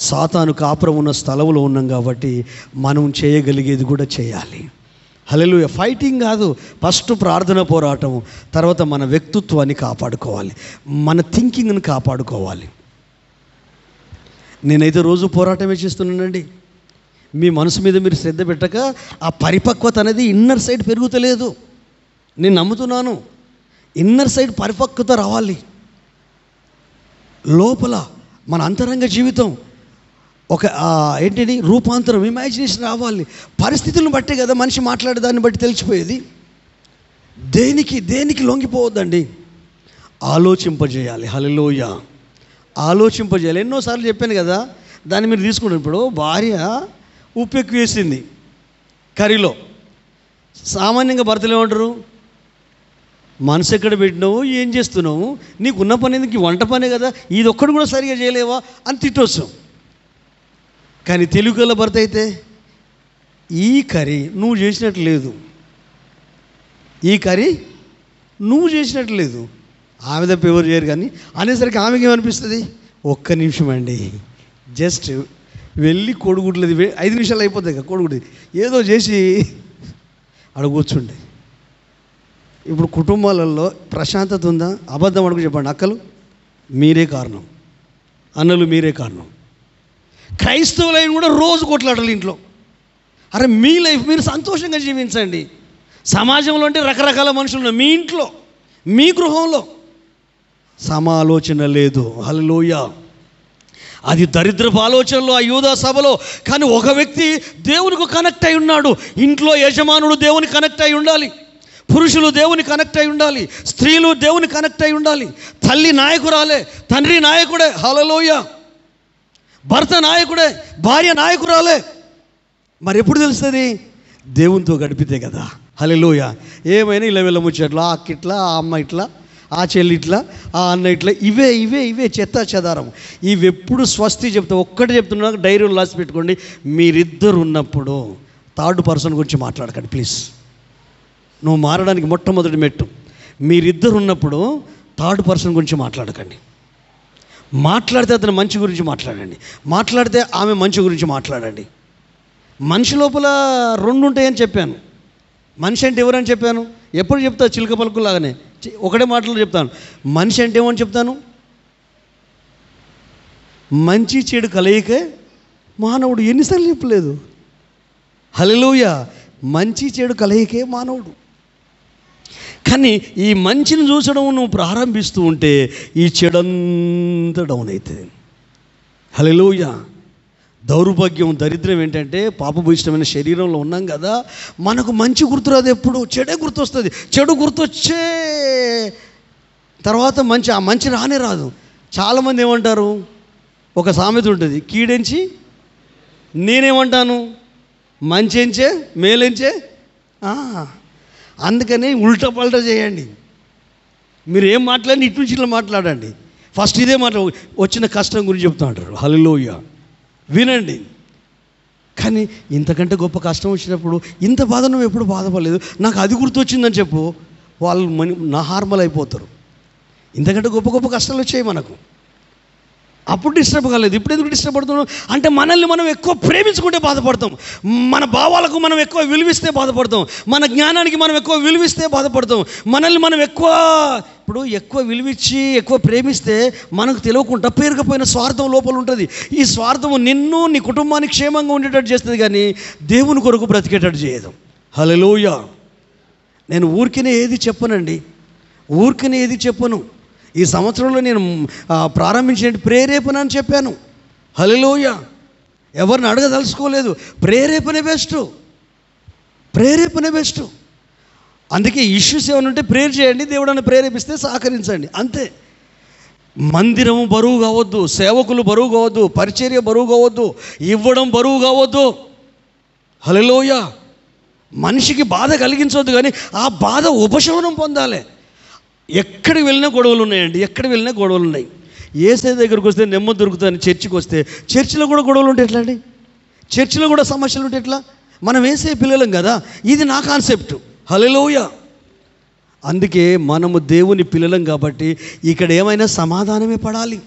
సాతాను కాపురం ఉన్న స్థలంలో ఉన్నాం కాబట్టి మనం చేయగలిగేది కూడా చేయాలి. హల్లెలూయా. ఫైటింగ్ కాదు, ఫస్ట్ ప్రార్థన, పోరాటం, తర్వాత మన వ్యక్తిత్వాన్ని కాపాడుకోవాలి, మన థింకింగ్ని కాపాడుకోవాలి. నేనైతే రోజు పోరాటమే చేస్తున్నానండి. మీ మనసు మీద మీరు శ్రద్ధ పెట్టక ఆ పరిపక్వత అనేది ఇన్నర్ సైడ్ పెరుగుతలేదు. నేను నమ్ముతున్నాను, ఇన్నర్ సైడ్ పరిపక్వత రావాలి. లోపల మన అంతరంగ జీవితం ఒక ఏంటిది రూపాంతరం, ఇమాజినేషన్ రావాలి. పరిస్థితులను బట్టే కదా మనిషి మాట్లాడే దాన్ని బట్టి తెలిసిపోయేది. దేనికి లొంగిపోవద్దండి, ఆలోచింపజేయాలి. హల్లెలూయా. ఆలోచింపజేయాలి. ఎన్నోసార్లు చెప్పాను కదా, దాన్ని మీరు తీసుకుంటారు. ఇప్పుడు భార్య ఉప్పు ఎక్కువ వేసింది కర్రీలో. సామాన్యంగా భర్తలు ఏమంటారు? మనసు ఎక్కడ పెట్టినావు, ఏం చేస్తున్నావు, నీకు ఉన్న పని ఎందుకు, వంట పనే కదా, ఇది ఒక్కడు కూడా సరిగా చేయలేవా అని తిట్టవచ్చు. కానీ తెలుగుల భర్త అయితే ఈ కర్రీ నువ్వు చేసినట్టు లేదు, ఈ కర్రీ నువ్వు చేసినట్టు లేదు, ఆమె తప్ప ఎవరు చేయరు. కానీ అనేసరికి ఆమెకి ఏమనిపిస్తుంది? ఒక్క నిమిషం అండి, జస్ట్ వెళ్ళి కోడిగుడ్లది 5 నిమిషాలు అయిపోతాయి కదా, కోడిగుడ్డి ఏదో చేసి అక్కడ కూర్చుండే. ఇప్పుడు కుటుంబాలలో ప్రశాంతత ఉందా? అబద్ధం అడుగు చెప్పండి. అక్కలు మీరే కారణం, అన్నలు మీరే కారణం. క్రైస్తవులైన కూడా రోజు కొట్లాడాలి ఇంట్లో. అరే మీ లైఫ్ మీరు సంతోషంగా జీవించండి. సమాజంలో అంటే రకరకాల మనుషులు, మీ ఇంట్లో, మీ గృహంలో సమాలోచన లేదు. హల్లెలూయా. అది దరిద్రపు ఆలోచనలు ఆ యూదా సభలో. కానీ ఒక వ్యక్తి దేవునికి కనెక్ట్ అయి ఉన్నాడు. ఇంట్లో యజమానుడు దేవుని కనెక్ట్ అయి ఉండాలి, పురుషులు దేవుని కనెక్ట్ అయి ఉండాలి, స్త్రీలు దేవుని కనెక్ట్ అయి ఉండాలి, తల్లి నాయకురాలే, తండ్రి నాయకుడే, హల్లెలూయా, భర్త నాయకుడే, భార్య నాయకురాలే. మరి ఎప్పుడు తెలుస్తుంది? దేవునితో గడిపితే కదా. హల్లెలూయా. ఏమైనా ఇలా వెళ్ళముచ్చట్లా, ఆ అక్క ఇట్లా, ఆ అమ్మ ఇట్లా, ఆ చెల్లి ఇట్లా, ఆ అన్న ఇట్లా, ఇవే చెత్త చెదారం. ఇవి ఎప్పుడు స్వస్తి చెప్తా. ఒక్కటి చెప్తున్నా, డైరీలో రాసి పెట్టుకోండి. మీరిద్దరు ఉన్నప్పుడు థర్డ్ పర్సన్ గురించి మాట్లాడకండి ప్లీజ్. నువ్వు మారడానికి మొట్టమొదటి మెట్టు. మీరిద్దరు ఉన్నప్పుడు థర్డ్ పర్సన్ గురించి మాట్లాడకండి. మాట్లాడితే అతను మంచి గురించి మాట్లాడండి, మాట్లాడితే ఆమె మంచి గురించి మాట్లాడండి. మనిషి లోపల రెండు ఉంటాయని చెప్పాను. మనిషి అంటే ఎవరని చెప్పాను? ఎప్పుడు చెప్తా చిలుక పలుకులాగానే ఒకటే మాటలు చెప్తాను. మనిషి అంటే ఏమని చెప్తాను? మంచి చెడు కలయికే మానవుడు. ఎన్నిసార్లు చెప్పలేదు? హల్లెలూయా. మంచి చెడు కలయికే మానవుడు. కానీ ఈ మంచిని చూసడం నువ్వు ప్రారంభిస్తూ ఉంటే ఈ చెడంతా డౌన్ అవుతుంది. హల్లెలూయా. దౌర్భాగ్యం, దరిద్రం ఏంటంటే పాపభూయిష్టమైన శరీరంలో ఉన్నాం కదా, మనకు మంచి గుర్తురాదు, ఎప్పుడు చెడే గుర్తొస్తుంది. చెడు గుర్తొచ్చే తర్వాత ఆ మంచి రానే రాదు. చాలామంది ఏమంటారు? ఒక సామెత ఉంటుంది, కీడెంచి నేనేమంటాను, మంచెంచే మేలెంచే. అందుకని ఉల్టా పల్టా చేయండి. మీరు ఏం మాట్లాడి ఇటు నుంచి ఇట్లా మాట్లాడండి. ఫస్ట్ ఇదే వచ్చిన కష్టం గురించి చెప్తూ ఉంటారు. హల్లెలూయా. వినండి. కానీ ఇంతకంటే గొప్ప కష్టం వచ్చినప్పుడు ఇంత బాధ నువ్వు ఎప్పుడు బాధపడలేదు, నాకు అది గుర్తొచ్చిందని చెప్పు, వాళ్ళు నార్మల్ అయిపోతారు. ఇంతకంటే గొప్ప గొప్ప కష్టాలు వచ్చాయి మనకు. అప్పుడు డిస్టర్బ్ కాలేదు, ఇప్పుడు ఎందుకు డిస్టర్బ్ పడుతున్నాం అంటే మనల్ని మనం ఎక్కువ ప్రేమించుకుంటే బాధపడతాం, మన భావాలకు మనం ఎక్కువ విలువిస్తే బాధపడతాం, మన జ్ఞానానికి మనం ఎక్కువ విలువిస్తే బాధపడతాం, మనల్ని మనం ఎక్కువ విలువిచ్చి ఎక్కువ ప్రేమిస్తే మనకు తెలియకుండా పేరుకపోయిన స్వార్థం లోపల ఉంటుంది. ఈ స్వార్థము నిన్ను నీ కుటుంబానికి క్షేమంగా ఉండేటట్టు చేస్తుంది, కానీ దేవుని కొరకు బ్రతికేటట్టు చేయదు. హల్లెలూయా. నేను ఊరికనే ఏది చెప్పను. ఈ సంవత్సరంలో నేను ప్రారంభించిన ప్రేరేపణ అని చెప్పాను. హల్లెలూయా. ఎవరిని అడగదలుచుకోలేదు. ప్రేరేపణ బెస్ట్. అందుకే ఇష్యూస్ ఏమైనా ఉంటే ప్రేయర్ చేయండి, దేవుడిని ప్రేరేపిస్తే సహకరించండి, అంతే. మందిరం బరువు కావద్దు, సేవకులు బరువు కావద్దు, పరిచర్య బరువు కావద్దు, ఇవ్వడం బరువు కావద్దు. హల్లెలూయా. మనిషికి బాధ కలిగించవద్దు, కానీ ఆ బాధ ఉపశమనం పొందాలి. ఎక్కడికి వెళ్ళినా గొడవలు ఉన్నాయి. యేసయ్య దగ్గరికి వస్తే నెమ్మది దొరుకుతుందని చర్చికి వస్తే చర్చిలో కూడా గొడవలు ఉంటే ఎట్లా అండి? చర్చిలో కూడా సమస్యలు ఉంటే ఎట్లా? మనం యేసయ్య పిల్లలం కదా, ఇది నా కాన్సెప్ట్. హల్లెలూయా. అందుకే మనము దేవుని పిల్లలం కాబట్టి ఇక్కడ ఏమైనా సమాధానమే పడాలి.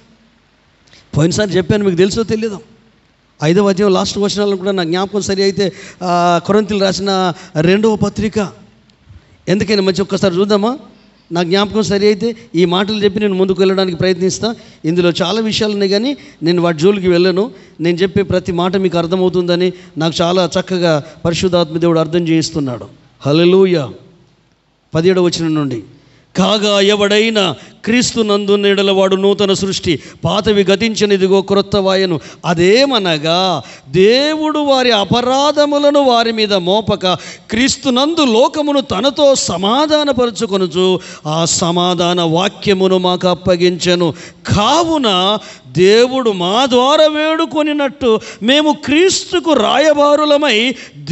పోయినసారి చెప్పాను, మీకు తెలుసో తెలియదు, 5వ అధ్యాయం లాస్ట్ వచనాలను కూడా నా జ్ఞాపకం సరి అయితే కొరింథీయులకు రాసిన 2వ పత్రిక. ఎందుకైనా మంచి ఒక్కసారి చూద్దామా? నా జ్ఞాపకం సరి అయితే ఈ మాటలు చెప్పి నేను ముందుకు వెళ్ళడానికి ప్రయత్నిస్తాను. ఇందులో చాలా విషయాలు ఉన్నాయి, కానీ నేను వాటి జోలికి వెళ్ళను. నేను చెప్పే ప్రతి మాట మీకు అర్థమవుతుందని నాకు చాలా చక్కగా పరిశుద్ధాత్మ దేవుడు అర్థం చేయిస్తున్నాడు. హల్లెలూయా. 17వ వచనం నుండి, కాగా ఎవడైనా క్రీస్తు నందున్న యెడల వాడు నూతన సృష్టి, పాతవి గతించనిదిగో క్రొత్తవాయను. అదేమనగా దేవుడు వారి అపరాధములను వారి మీద మోపక క్రీస్తునందు లోకమును తనతో సమాధానపరుచుకొనుచు ఆ సమాధాన వాక్యమును మాకు అప్పగించెను. కావున దేవుడు మా ద్వారా వేడుకొనినట్టు మేము క్రీస్తుకు రాయబారులమై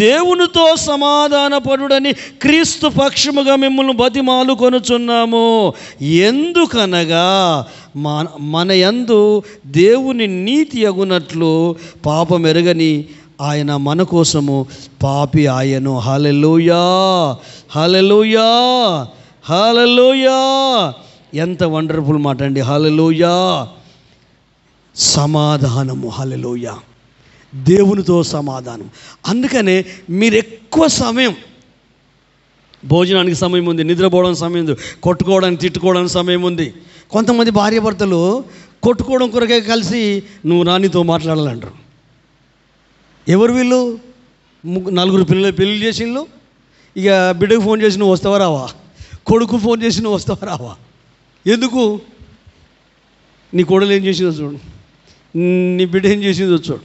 దేవునితో సమాధానపడుడని క్రీస్తు పక్షముగా మిమ్మల్ని బతిమాలు కొనుచున్నాము. ఎందుకనగా మన యందు దేవుని నీతి అగునట్లు పాపం ఎరగని ఆయన మన కోసము పాపి ఆయను. హల్లెలూయా. హల్లెలూయా. హల్లెలూయా. ఎంత వండర్ఫుల్ మాట అండి. హల్లెలూయా. సమాధానము. హల్లెలూయా. దేవునితో సమాధానం. అందుకనే మీరు ఎక్కువ సమయం, భోజనానికి సమయం ఉంది, నిద్రపోవడానికి సమయం ఉంది, కొట్టుకోవడానికి తిట్టుకోవడానికి సమయం ఉంది. కొంతమంది భార్యాభర్తలు కొట్టుకోవడం కొరకే కలిసి నువ్వు నానితో మాట్లాడాలంటారు. ఎవరు వీళ్ళు? 4 పిల్లలు పెళ్ళి చేసిండ్రు. ఇక బిడ్డకు ఫోన్ చేసి నువ్వు వస్తావా రావా, కొడుకు ఫోన్ చేసి నువ్వు వస్తావా రావా. ఎందుకు? నీ కోడలు ఏం చేసిందో చూడు, నీ బిడ్డ ఏం చేసింది వచ్చాడు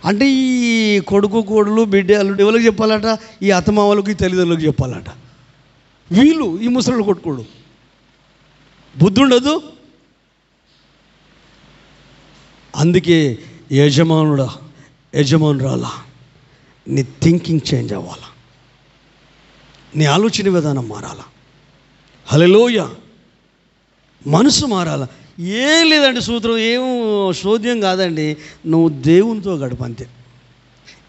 అంటే ఈ కొడుకు కోడలు బిడ్డ అల్లుడు ఎవరికి చెప్పాలట? ఈ అత్తమామలకు, ఈ తల్లిదండ్రులకు చెప్పాలట. వీళ్ళు ఈ ముసలు కొట్టుకోడు, బుద్ధి ఉండదు. అందుకే యజమానురాలా, నీ థింకింగ్ చేంజ్ అవ్వాలా, నీ ఆలోచన విధానం మారాలా. హల్లెలూయా. మనసు మారాలా. ఏం లేదండి సూత్రం, ఏం శోధ్యం కాదండి. నువ్వు దేవునితో గడపంతే.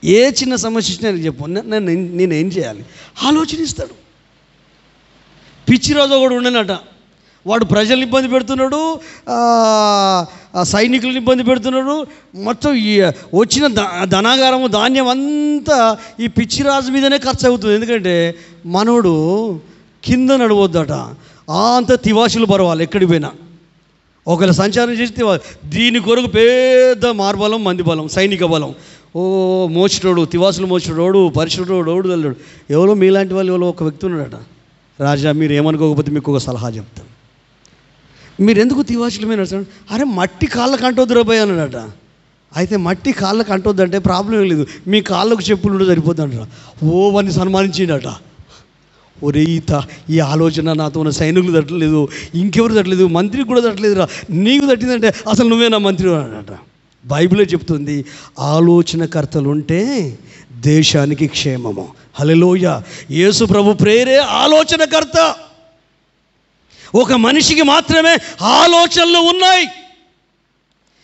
ఏ చిన్న సమస్య ఇచ్చినా చెప్పు, నేనేం చేయాలి ఆలోచనిస్తాడు. పిచ్చిరాజు కూడా ఉండనట, వాడు ప్రజల్ని ఇబ్బంది పెడుతున్నాడు, సైనికులను ఇబ్బంది పెడుతున్నాడు. మొత్తం వచ్చిన ధనాగారము ధాన్యం అంతా ఈ పిచ్చిరాజు మీదనే ఖర్చు అవుతుంది. ఎందుకంటే మనోడు కింద నడవద్దట, అంత తివాసులు పరవాలి. ఎక్కడికి పోయినా ఒకవేళ సంచారం చేస్తే దీని కొరకు పెద్ద మార్బలం, మంది బలం, సైనిక బలం. మోచేటోడు, తివాసులు మోచేటోడు, పరిశుద్ధోడు, తల్లుడు. ఎవరో మీలాంటి వాళ్ళు ఎవరో ఒక వ్యక్తి ఉన్నాడట. రాజా, మీరు ఏమనుకోకపోతే మీకు ఒక సలహా చెప్తాను. మీరు ఎందుకు తివాసుల మీద నడుస్తాడు? అరే మట్టి కాళ్ళకు అంటొద్దు రాబోయ్ అన్నాడట. అయితే మట్టి కాళ్ళకు అంటొద్దు అంటే ప్రాబ్లం ఏం లేదు, మీ కాళ్ళకు చెప్పులు ఉంటే సరిపోద్ది అంటారా. వాడిని సన్మానించిండట. ఒరే ఈ ఆలోచన నాతో ఉన్న సైనికులు తట్టలేదు, ఇంకెవరు తట్టలేదు, మంత్రికి కూడా తట్టలేదురా, నీకు తట్టిందంటే అసలు నువ్వే నా మంత్రి అన్నట. బైబిలే చెప్తుంది, ఆలోచనకర్తలు ఉంటే దేశానికి క్షేమము. హల్లెలూయా. యేసు ప్రభు ప్రేరే ఆలోచనకర్త. ఒక మనిషికి మాత్రమే ఆలోచనలు ఉన్నాయి.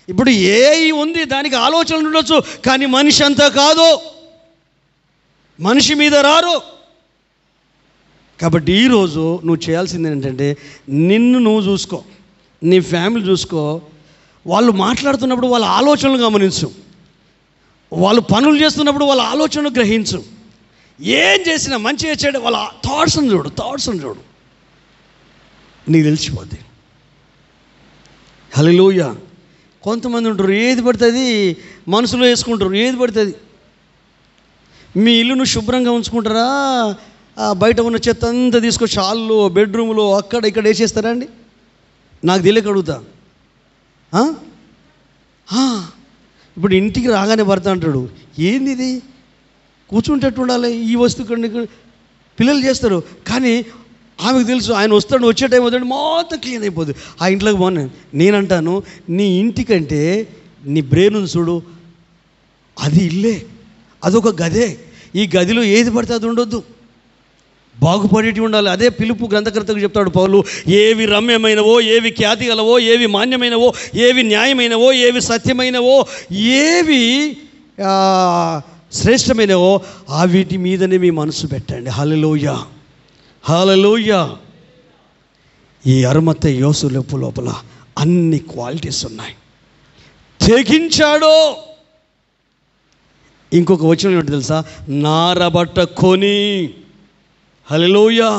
ఇప్పుడు ఏఐ ఉంది, దానికి ఆలోచనలు ఉండొచ్చు, కానీ మనిషి అంతా కాదు, మనిషి మీద రారు. కాబట్టి ఈరోజు నువ్వు చేయాల్సింది ఏంటంటే, నిన్ను నువ్వు చూసుకో, నీ ఫ్యామిలీ చూసుకో. వాళ్ళు మాట్లాడుతున్నప్పుడు వాళ్ళ ఆలోచనలు గమనించు, వాళ్ళు పనులు చేస్తున్నప్పుడు వాళ్ళ ఆలోచనలు గ్రహించు. ఏం చేసినా మంచిగా చేయడం వాళ్ళ థాట్స్ని చూడు, నీకు తెలిసిపోద్ది. హల్లెలూయా. కొంతమంది ఉంటారు, ఏది పడుతుంది మనసులో వేసుకుంటారు, ఏది పడుతుంది. మీ ఇల్లును శుభ్రంగా ఉంచుకుంటారా? బయట ఉన్న చెత్త అంతా తీసుకొచ్చి హాల్లో, బెడ్రూమ్లో, అక్కడ ఇక్కడ వేసేస్తారా అండి? నాకు తెలియక అడుగుతా. ఇప్పుడు ఇంటికి రాగానే భర్త అంటాడు, ఏంది ఇది కూర్చుంటట్టు ఉండాలి, ఈ వస్తువు పిల్లలు చేస్తారు. కానీ ఆమెకు తెలుసు ఆయన వస్తాడు, వచ్చే టైం వస్తాడు, మొత్తం క్లీన్ అయిపోద్ది. ఆ ఇంట్లోకి బాగున్నాను. నేనంటాను, నీ ఇంటికంటే నీ బ్రెయిన్ చూడు, అది ఇల్లే, అదొక గదే. ఈ గదిలో ఏది పడితే అది ఉండొద్దు, బాగుపడేటి ఉండాలి. అదే పిలుపు గ్రంథకర్తకు చెప్తాడు పౌలు, ఏవి రమ్యమైనవో, ఏవి ఖ్యాతి గలవో, ఏవి మాన్యమైనవో, ఏవి న్యాయమైనవో, ఏవి సత్యమైనవో, ఏవి శ్రేష్టమైనవో ఆ వీటి మీదనే మీ మనసు పెట్టండి. హల్లెలూయా, హల్లెలూయా. ఈ అరిమత్తయి యోసేపు లోపల అన్ని క్వాలిటీస్ ఉన్నాయి. తెగించాడో. ఇంకొక వచనం ఏంటో తెలుసా? నారబట్ట కొని, హల్లెలూయా,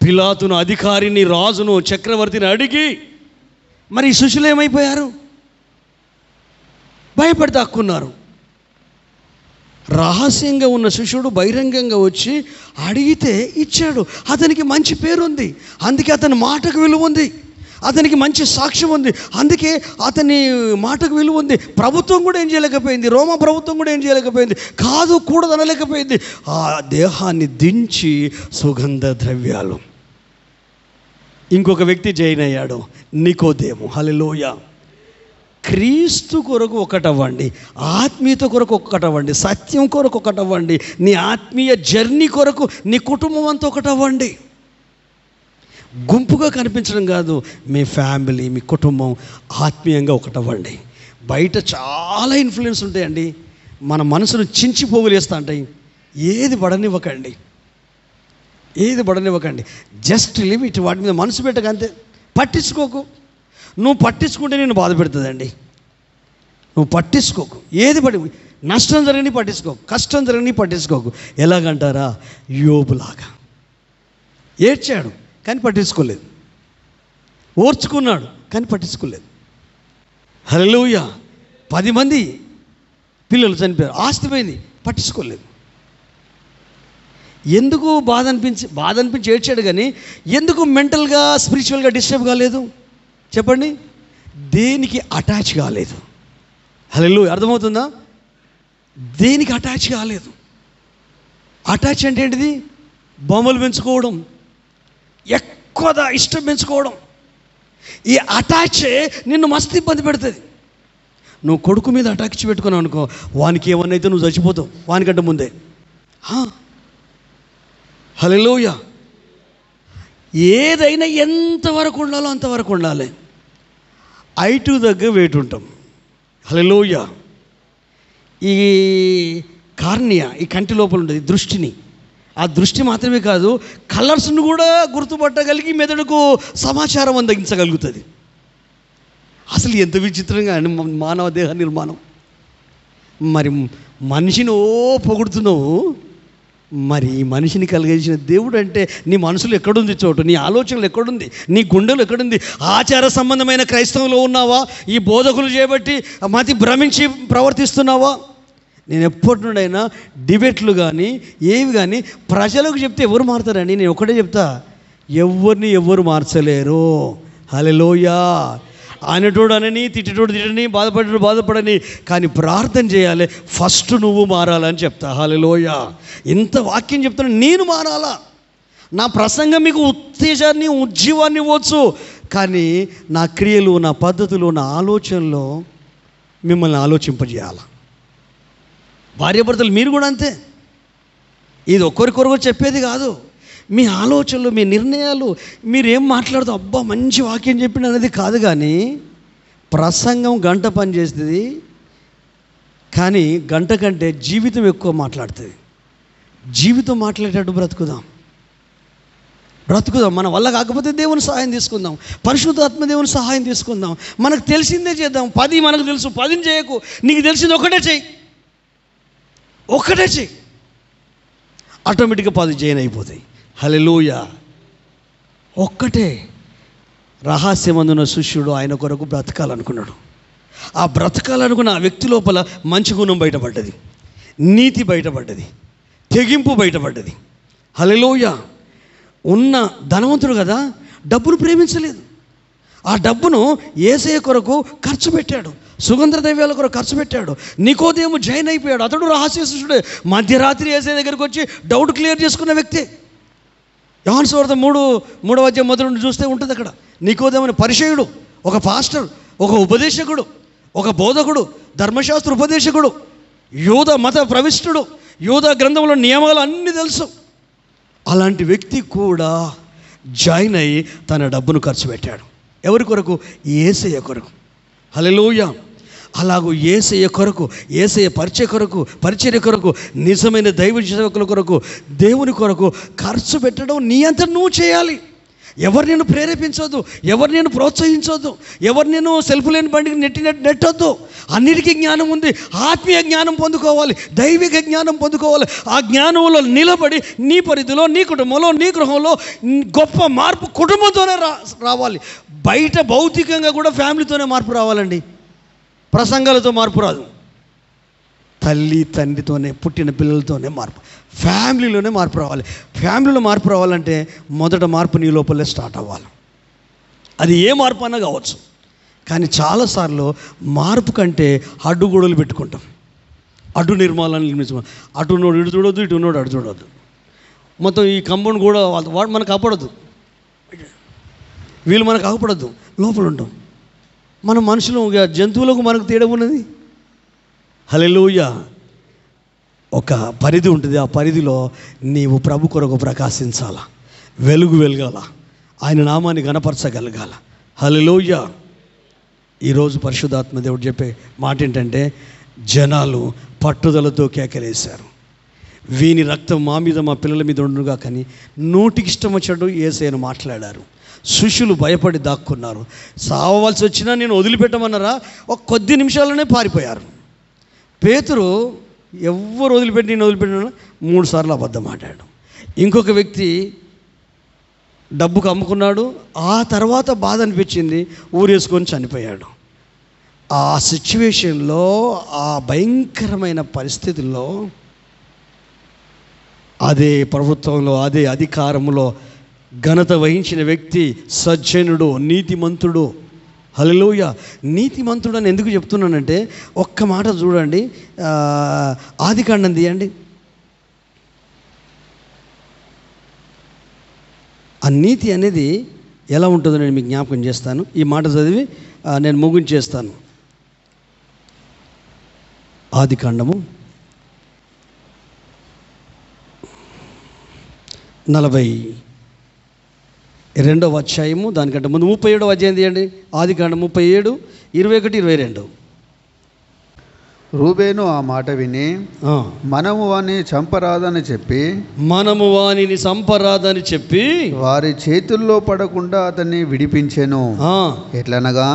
పిలాతును, అధికారిని, రాజును, చక్రవర్తిని అడిగి, మరి ఈ శిష్యులు ఏమైపోయారు? భయపడి దాక్కున్నారు. రహస్యంగా ఉన్న శిష్యుడు బహిరంగంగా వచ్చి అడిగితే ఇచ్చాడు. అతనికి మంచి పేరుంది, అందుకే అతని మాటకు విలువ ఉంది, అతనికి మంచి సాక్ష్యం ఉంది, అందుకే అతని మాటకు విలువ ఉంది. ప్రభుత్వం కూడా ఏం చేయలేకపోయింది, రోమా ప్రభుత్వం కూడా ఏం చేయలేకపోయింది, కాదు కూడదనలేకపోయింది. ఆ దేహాన్ని దించి సుగంధ ద్రవ్యాలు. ఇంకొక వ్యక్తి జైన్ అయ్యాడు, నికోదేము. హల్లెలూయా. క్రీస్తు కొరకు ఒకటవ్వండి, ఆత్మీయత కొరకు ఒకటవ్వండి, సత్యం కొరకు ఒకటవ్వండి, నీ ఆత్మీయ జర్నీ కొరకు నీ కుటుంబం అంతా ఒకటవ్వండి. గుంపుగా కనిపించడం కాదు, మీ ఫ్యామిలీ, మీ కుటుంబం ఆత్మీయంగా ఒకటవ్వండి. బయట చాలా ఇన్ఫ్లుయెన్స్ ఉంటాయండి, మన మనసును చించి పోగులేస్తూ ఉంటాయి. ఏది పడనివ్వకండి, ఏది పడనివ్వకండి. Just live it. వాటి మీద మనసు పెట్టక అంతే, పట్టించుకోకు. నువ్వు పట్టించుకుంటే నేను బాధ పెడుతుందండి. నువ్వు పట్టించుకోకు. ఏది నష్టం జరిగిన పట్టించుకోకు, కష్టం జరిగిన పట్టించుకోకు. ఎలాగంటారా? యోబులాగా ఏడ్చాడు కానీ పట్టించుకోలేదు, ఓర్చుకున్నాడు కానీ పట్టించుకోలేదు. హల్లెలూయా. 10 మంది పిల్లలు చనిపోయారు, ఆస్తి పోయింది, పట్టించుకోలేదు. ఎందుకు బాధ అనిపించి ఏడ్చాడు, కానీ ఎందుకు మెంటల్గా, స్పిరిచువల్గా డిస్టర్బ్ కాలేదు చెప్పండి? దేనికి అటాచ్ కాలేదు. హల్లెలూయా, అర్థమవుతుందా? దేనికి అటాచ్ కాలేదు. అటాచ్ అంటే ఏంటిది? బొమ్మలు పెంచుకోవడం, ఎక్కువ ఇష్టం పెంచుకోవడం. ఈ అటాచే నిన్ను మస్తు ఇబ్బంది పెడుతుంది. నువ్వు కొడుకు మీద అటాచ్ పెట్టుకున్నావు అనుకో, వానికి ఏమన్నా అయితే నువ్వు చచ్చిపోతావు వానికంటే ముందే. హల్లెలూయా. ఏదైనా ఎంతవరకు ఉండాలో అంతవరకు ఉండాలి. ఐటు దగ్గర వెయిట్ ఉంటాం. హల్లెలూయా. ఈ కార్నియా, ఈ కంటి లోపల ఉంటుంది దృష్టిని, ఆ దృష్టి మాత్రమే కాదు, కలర్స్ను కూడా గుర్తుపట్టగలిగి మెదడుకు సమాచారం అందించగలుగుతుంది. అసలు ఎంత విచిత్రంగా మానవ దేహ నిర్మాణం. మరి మనిషిని పొగుడుతున్నావు, మరి ఈ మనిషిని కలిగించిన దేవుడు అంటే నీ మనసులో ఎక్కడుంది చోటు, నీ ఆలోచనలు ఎక్కడుంది, నీ గుండెలు ఎక్కడుంది? ఆచార సంబంధమైన క్రైస్తవంలో ఉన్నావా? ఈ బోధకులు చేయబట్టి మతి భ్రమించి ప్రవర్తిస్తున్నావా? నేను ఎప్పటి నుండైనా డిబేట్లు కానీ ఏవి కానీ ప్రజలకు చెప్తే ఎవరు మారుతారండి? నేను ఒకటే చెప్తా, ఎవరిని ఎవరు మార్చలేరు. హల్లెలూయా. అనేటోడు అనని, తిట్టేటోడు తిట్టని, బాధపడేటోడు బాధపడని, కానీ ప్రార్థన చేయాలి. ఫస్ట్ నువ్వు మారాలని చెప్తా. హల్లెలూయా. ఇంత వాక్యం చెప్తున్నా, నేను మారాలా? నా ప్రసంగం మీకు ఉత్తేజాన్ని ఉజ్జీవాన్ని ఇవ్వచ్చు, కానీ నా క్రియలు, నా పద్ధతులు, నా ఆలోచనలో మిమ్మల్ని ఆలోచింపజేయాలి. భార్యాభర్తలు మీరు కూడా అంతే. ఇది ఒక్కరికొరకు చెప్పేది కాదు. మీ ఆలోచనలు, మీ నిర్ణయాలు, మీరేం మాట్లాడుతూ అబ్బా మంచి వాక్యం చెప్పిన అనేది కాదు. కానీ ప్రసంగం గంట పని చేస్తుంది, కానీ గంట కంటే జీవితం ఎక్కువ మాట్లాడుతుంది. జీవితం మాట్లాడేటట్టు బ్రతుకుదాం. మన వల్ల కాకపోతే దేవుని సహాయం తీసుకుందాం, పరిశుద్ధాత్మ దేవుని సహాయం తీసుకుందాం. మనకు తెలిసిందే చేద్దాం. 10 మనకు తెలుసు, 10 చేయకు. నీకు తెలిసింది ఒకటే చెయ్యి, ఆటోమేటిక్గా 10 జైన్ అయిపోతాయి. హల్లెలూయా. ఒక్కటే. రహస్యమందున శిష్యుడు ఆయన కొరకు బ్రతకాలనుకున్నాడు. ఆ బ్రతకాలనుకున్న ఆ వ్యక్తి లోపల మంచి గుణం బయటపడ్డది, నీతి బయటపడ్డది, తెగింపు బయటపడ్డది. హల్లెలూయా. ఉన్న ధనవంతుడు కదా, డబ్బును ప్రేమించలేదు. ఆ డబ్బును యేసయ్య కొరకు ఖర్చు పెట్టాడు, సుగంధ ద్రవ్యాల కొరకు ఖర్చు పెట్టాడు. నికోదేము జైన్ అయిపోయాడు. అతడు రహస్య శిష్యుడే. మధ్యరాత్రి యేసయ్య దగ్గరికి వచ్చి డౌట్ క్లియర్ చేసుకున్న వ్యక్తి. యోహాను సువార్త 3వ అధ్యాయం మొదటి నుండి చూస్తే ఉంటుంది అక్కడ. నికోదేము పరిచయుడు, ఒక పాస్టర్, ఒక ఉపదేశకుడు, ఒక బోధకుడు, ధర్మశాస్త్ర ఉపదేశకుడు, యూద మత ప్రవిష్టుడు, యూద గ్రంథంలో నియమాలు అన్నీ తెలుసు. అలాంటి వ్యక్తి కూడా జాయిన్ అయ్యి తన డబ్బును ఖర్చు పెట్టాడు. ఎవరి కొరకు? యేసయ్య కొరకు. హల్లెలూయా. అలాగూ యేసయ్య కొరకు, యేసయ్య పరిచర్య కొరకు, నిజమైన దైవ సేవకుల కొరకు, దేవుని కొరకు ఖర్చు పెట్టడం నీ అంతా నువ్వు చేయాలి. ఎవరు నేను ప్రేరేపించొద్దు, ఎవరు నేను ప్రోత్సహించొద్దు, ఎవరు నేను సెల్ఫ్ లేని బండికి నెట్టొద్దు. అన్నిటికీ జ్ఞానం ఉంది. ఆత్మీయ జ్ఞానం పొందుకోవాలి, దైవిక జ్ఞానం పొందుకోవాలి. ఆ జ్ఞానంలో నిలబడి నీ పరిధిలో, నీ కుటుంబంలో, నీ గృహంలో గొప్ప మార్పు కుటుంబంతోనే రావాలి. బయట భౌతికంగా కూడా ఫ్యామిలీతోనే మార్పు రావాలండి. ప్రసంగాలతో మార్పు రాదు. తల్లి తండ్రితోనే, పుట్టిన పిల్లలతోనే మార్పు, ఫ్యామిలీలోనే మార్పు రావాలి. ఫ్యామిలీలో మార్పు రావాలంటే మొదట మార్పు నీ లోపలే స్టార్ట్ అవ్వాలి. అది ఏ మార్పు అన్నా కావచ్చు. కానీ చాలాసార్లు మార్పు కంటే అడ్డుగోడలు పెట్టుకుంటాం, అడ్డు నిర్మాణాలను నిర్మించుకుంటాం. అటున్నోడు ఇటు చూడొద్దు, ఇటున్నోడు అటు చూడొద్దు. మొత్తం ఈ కంపౌండ్ కూడా వాడు మనకు కాపాడద్దు, వీళ్ళు మనకు కాపాడద్దు, లోపల ఉంటాం. మన మనుషులు జంతువులకు మనకు తేడా ఉన్నది. హల్లెలూయా. ఒక పరిధి ఉంటుంది. ఆ పరిధిలో నీవు ప్రభు కొరకు ప్రకాశించాల, వెలుగాల, ఆయన నామాన్ని గణపరచగలగాల. హల్లెలూయా. ఈరోజు పరిశుద్ధాత్మ దేవుడు చెప్పే మాట ఏంటంటే, జనాలు పట్టుదలతో కేకలేశారు, వీని రక్తం మా మీద మా పిల్లల మీద ఉండుగా, కానీ నోటికి ఇష్టం వచ్చాడు యేసయ్యను మాట్లాడారు. శిష్యులు భయపడి దాక్కున్నారు. సావవలసి వచ్చినా నేను వదిలిపెట్టమన్నారా, ఒక కొద్ది నిమిషాల్లోనే పారిపోయారు. పేతురు ఎవరు నేను వదిలిపెట్టినా 3 సార్లు అబద్ధం ఆడాడు. ఇంకొక వ్యక్తి డబ్బుకు అమ్ముకున్నాడు. ఆ తర్వాత బాధ అనిపించింది, ఊరేసుకొని చనిపోయాడు. ఆ సిచ్యువేషన్లో, ఆ భయంకరమైన పరిస్థితుల్లో, అదే ప్రభుత్వంలో, అదే అధికారంలో ఘనత వహించిన వ్యక్తి, సజ్జనుడు, నీతిమంతుడు, హల్లెలూయా. నీతిమంతుడని ఎందుకు చెప్తున్నానంటే ఒక్క మాట చూడండి, ఆదికాండం తీయండి. ఆ నీతి అనేది ఎలా ఉంటుందో నేను మీకు జ్ఞాపకం చేస్తాను. ఈ మాట చదివి నేను ముగించేస్తాను. ఆదికాండము 42వ అధ్యాయము, దానికంటే ముందు 37వ అధ్యాయం తీయండి. ఆదికాండం 37, 21, 22. రూబేను ఆ మాట విని మనము వానిని చంపరాదని చెప్పి వారి చేతుల్లో పడకుండా అతన్ని విడిపించెను. ఎట్లనగా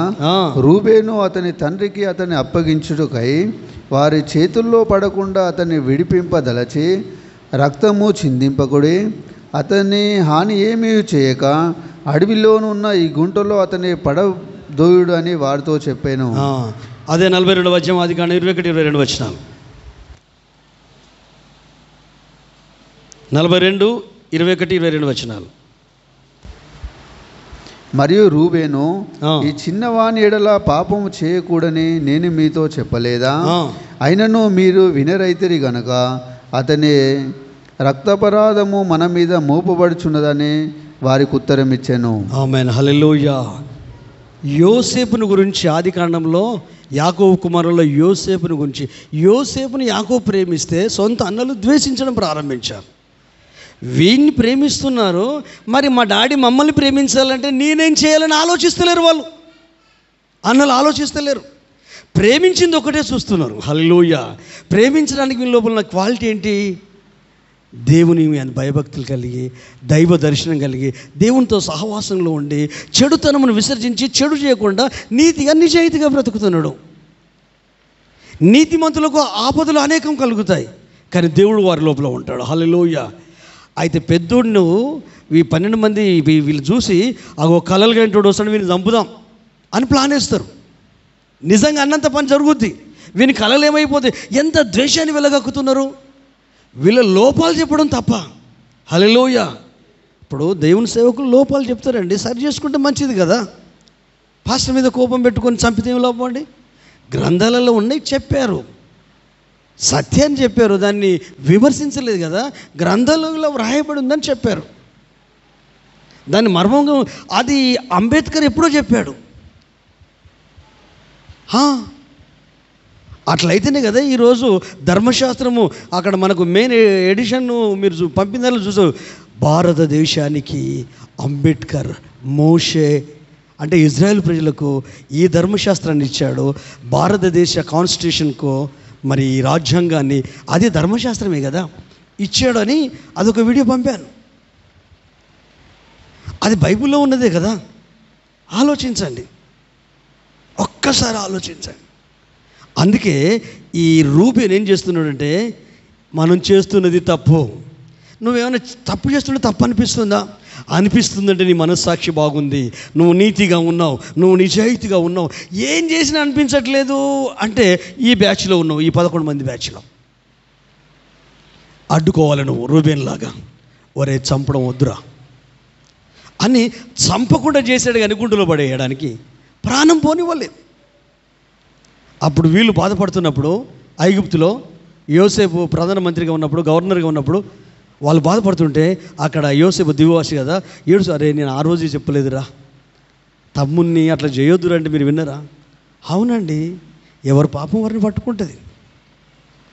రూబేను అతని తండ్రికి అతన్ని అప్పగించుటకై వారి చేతుల్లో పడకుండా అతన్ని విడిపింపదలచి రక్తము చిందింపకుడి, అతన్ని హాని ఏమీ చేయక అడవిలోనున్న ఈ గుంటలో అతన్ని పడదోయుడు అని వారితో చెప్పాను. అదే 42వ అధ్యాయం ఆదికాండం 21, 22 వచనాలు. 42, 21, 22 వచనాలు. మరియు రూబేను, ఈ చిన్నవాని ఎడల పాపము చేయకూడని నేను మీతో చెప్పలేదా? అయినను మీరు వినరైతిరి గనక అతని రక్తాపరాధము మన మీద మోపబడుచున్నదని వారికి ఉత్తరం ఇచ్చాను. ఆమేన్, హల్లెలూయా. యోసేపును గురించి ఆదికాండంలో యాకోబు కుమారుల యోసేపును గురించి, యోసేపుని యాకోబు ప్రేమిస్తే సొంత అన్నలు ద్వేషించడం ప్రారంభించారు. వీడిని ప్రేమిస్తున్నారు, మరి మా డాడీ మమ్మల్ని ప్రేమించాలంటే నేనేం చేయాలని ఆలోచిస్తలేరు. వాళ్ళు అన్నలు ఆలోచిస్తలేరు, ప్రేమించింది ఒకటే చూస్తున్నారు. హల్లెలూయా. ప్రేమించడానికి వీళ్ళ లోపల క్వాలిటీ ఏంటి? దేవుని భయభక్తులు కలిగి, దైవ దర్శనం కలిగి, దేవునితో సహవాసంలో ఉండి, చెడుతనమును విసర్జించి చెడు చేయకుండా నీతిగా నిజాయితీగా బ్రతుకుతున్నాడు. నీతిమంతులకు ఆపదలు అనేకం కలుగుతాయి, కానీ దేవుడు వారి లోపల ఉంటాడు. హల్లెలూయా. అయితే పెద్దోడును ఈ 12 మంది వీళ్ళు చూసి అగో కలలు గంటోడు వస్తాడు, వీడిని చంపుదాం అని ప్లాన్ వేస్తారు. నిజంగా అన్నంత పని జరుగుద్ది. వీని కలలు ఏమైపోతాయి? ఎంత ద్వేషాన్ని వెలగక్కుతున్నారు. వీళ్ళ లోపాలు చెప్పడం తప్ప. హల్లెలూయా. ఇప్పుడు దేవుని సేవకులు లోపాలు చెప్తారండి, సరి చేసుకుంటే మంచిది కదా. పాస్టర్ మీద కోపం పెట్టుకొని చంపితే ఏం లోపం అండి? గ్రంథాలలో ఉన్నాయి, చెప్పారు, సత్యాన్ని చెప్పారు, దాన్ని విమర్శించలేదు కదా. గ్రంథాలలో వ్రాయబడి ఉందని చెప్పారు, దాన్ని మర్మంగా. అది అంబేద్కర్ ఎప్పుడో చెప్పాడు. అట్లయితేనే కదా ఈరోజు ధర్మశాస్త్రము అక్కడ మనకు మెయిన్ ఎడిషన్ మీరు పంపిన దానిలో చూసారు. భారతదేశానికి అంబేద్కర్, మోషే అంటే ఇజ్రాయెల్ ప్రజలకు ఈ ధర్మశాస్త్రాన్ని ఇచ్చాడు. భారతదేశ కాన్స్టిట్యూషన్కు మరి ఈ రాజ్యాంగాన్ని, అది ధర్మశాస్త్రమే కదా ఇచ్చాడు అని అదొక వీడియో పంపాను. అది బైబిల్లో ఉన్నదే కదా. ఆలోచించండి, ఒక్కసారి ఆలోచించండి. అందుకే ఈ రూబేన్ ఏం చేస్తున్నాడంటే, మనం చేస్తున్నది తప్పు, నువ్వేమైనా తప్పు చేస్తుంటే తప్పు అనిపిస్తుందా? అనిపిస్తుందంటే నీ మనస్సాక్షి బాగుంది, నువ్వు నీతిగా ఉన్నావు, నువ్వు నిజాయితీగా ఉన్నావు, ఏం చేసినా అనిపించట్లేదు అంటే ఈ బ్యాచ్లో ఉన్నావు, ఈ 11 మంది బ్యాచ్లో. అడ్డుకోవాలి నువ్వు రూబేన్ లాగా. ఒరే చంపడం వద్దురా అని చంపకుండా చేశాడు, కానీ గుండెలో పడేయడానికి ప్రాణం పోనివ్వలేదు. అప్పుడు వీళ్ళు బాధపడుతున్నప్పుడు ఐగుప్తులో యోసేపు ప్రధానమంత్రిగా ఉన్నప్పుడు, గవర్నర్గా ఉన్నప్పుడు వాళ్ళు బాధపడుతుంటే అక్కడ యోసేపు దిగువాసి కదా, ఏడుసు, అరే నేను ఆ రోజు చెప్పలేదురా తమ్ముణ్ణి అట్లా చేయొద్దురా అంటే మీరు విన్నారా? అవునండి, ఎవరి పాపం వారిని పట్టుకుంటుంది.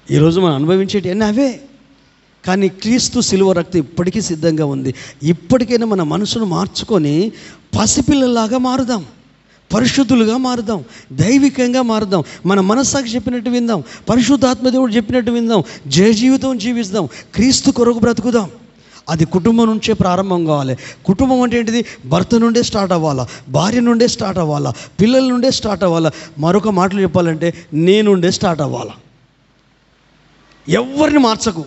ఈరోజు మనం అనుభవించేటి అన్నీ అవే. కానీ క్రీస్తు శిలువ రక్తం ఇప్పటికీ సిద్ధంగా ఉంది. ఇప్పటికైనా మన మనసును మార్చుకొని పసిపిల్లలాగా మారుదాం, పరిశుద్ధులుగా మారుదాం, దైవికంగా మారుదాం, మన మనస్సాక్షి చెప్పినట్టు విందాం, పరిశుద్ధాత్మదేవుడు చెప్పినట్టు విందాం, జయ జీవితం జీవిస్తాం, క్రీస్తు కొరకు బ్రతుకుదాం. అది కుటుంబం నుంచే ప్రారంభం కావాలి. కుటుంబం అంటే ఏంటిది? భర్త నుండే స్టార్ట్ అవ్వాలా, భార్య నుండే స్టార్ట్ అవ్వాలా, పిల్లల నుండే స్టార్ట్ అవ్వాలా. మరొక మాటలు చెప్పాలంటే నీ నుండే స్టార్ట్ అవ్వాలా. ఎవరిని మార్చకు.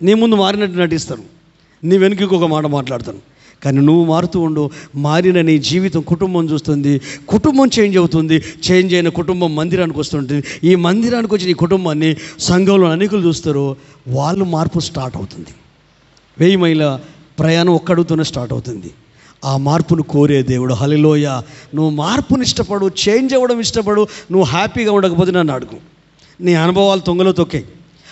నీ ముందు మారినట్టు నటిస్తాను, నీ వెనుక ఇంకొక మాట మాట్లాడతాను, కానీ నువ్వు మారుతూ ఉండు. మారిన నీ జీవితం కుటుంబం చూస్తుంది, కుటుంబం చేంజ్ అవుతుంది. చేంజ్ అయిన కుటుంబం మందిరానికి వస్తుంటుంది. ఈ మందిరానికి వచ్చి నీ కుటుంబాన్ని సంఘంలో అనేకులు చూస్తారు, వాళ్ళు మార్పు స్టార్ట్ అవుతుంది. 1000 మైళ్ళ ప్రయాణం ఒక్క అడుగుతోనే స్టార్ట్ అవుతుంది. ఆ మార్పును కోరే దేవుడు. హల్లెలూయా. నువ్వు మార్పుని ఇష్టపడు, చేంజ్ అవ్వడం ఇష్టపడు. నువ్వు హ్యాపీగా ఉండకపోతే నన్ను అడుగు. నీ అనుభవాలు తొంగలో తొక్కాయి.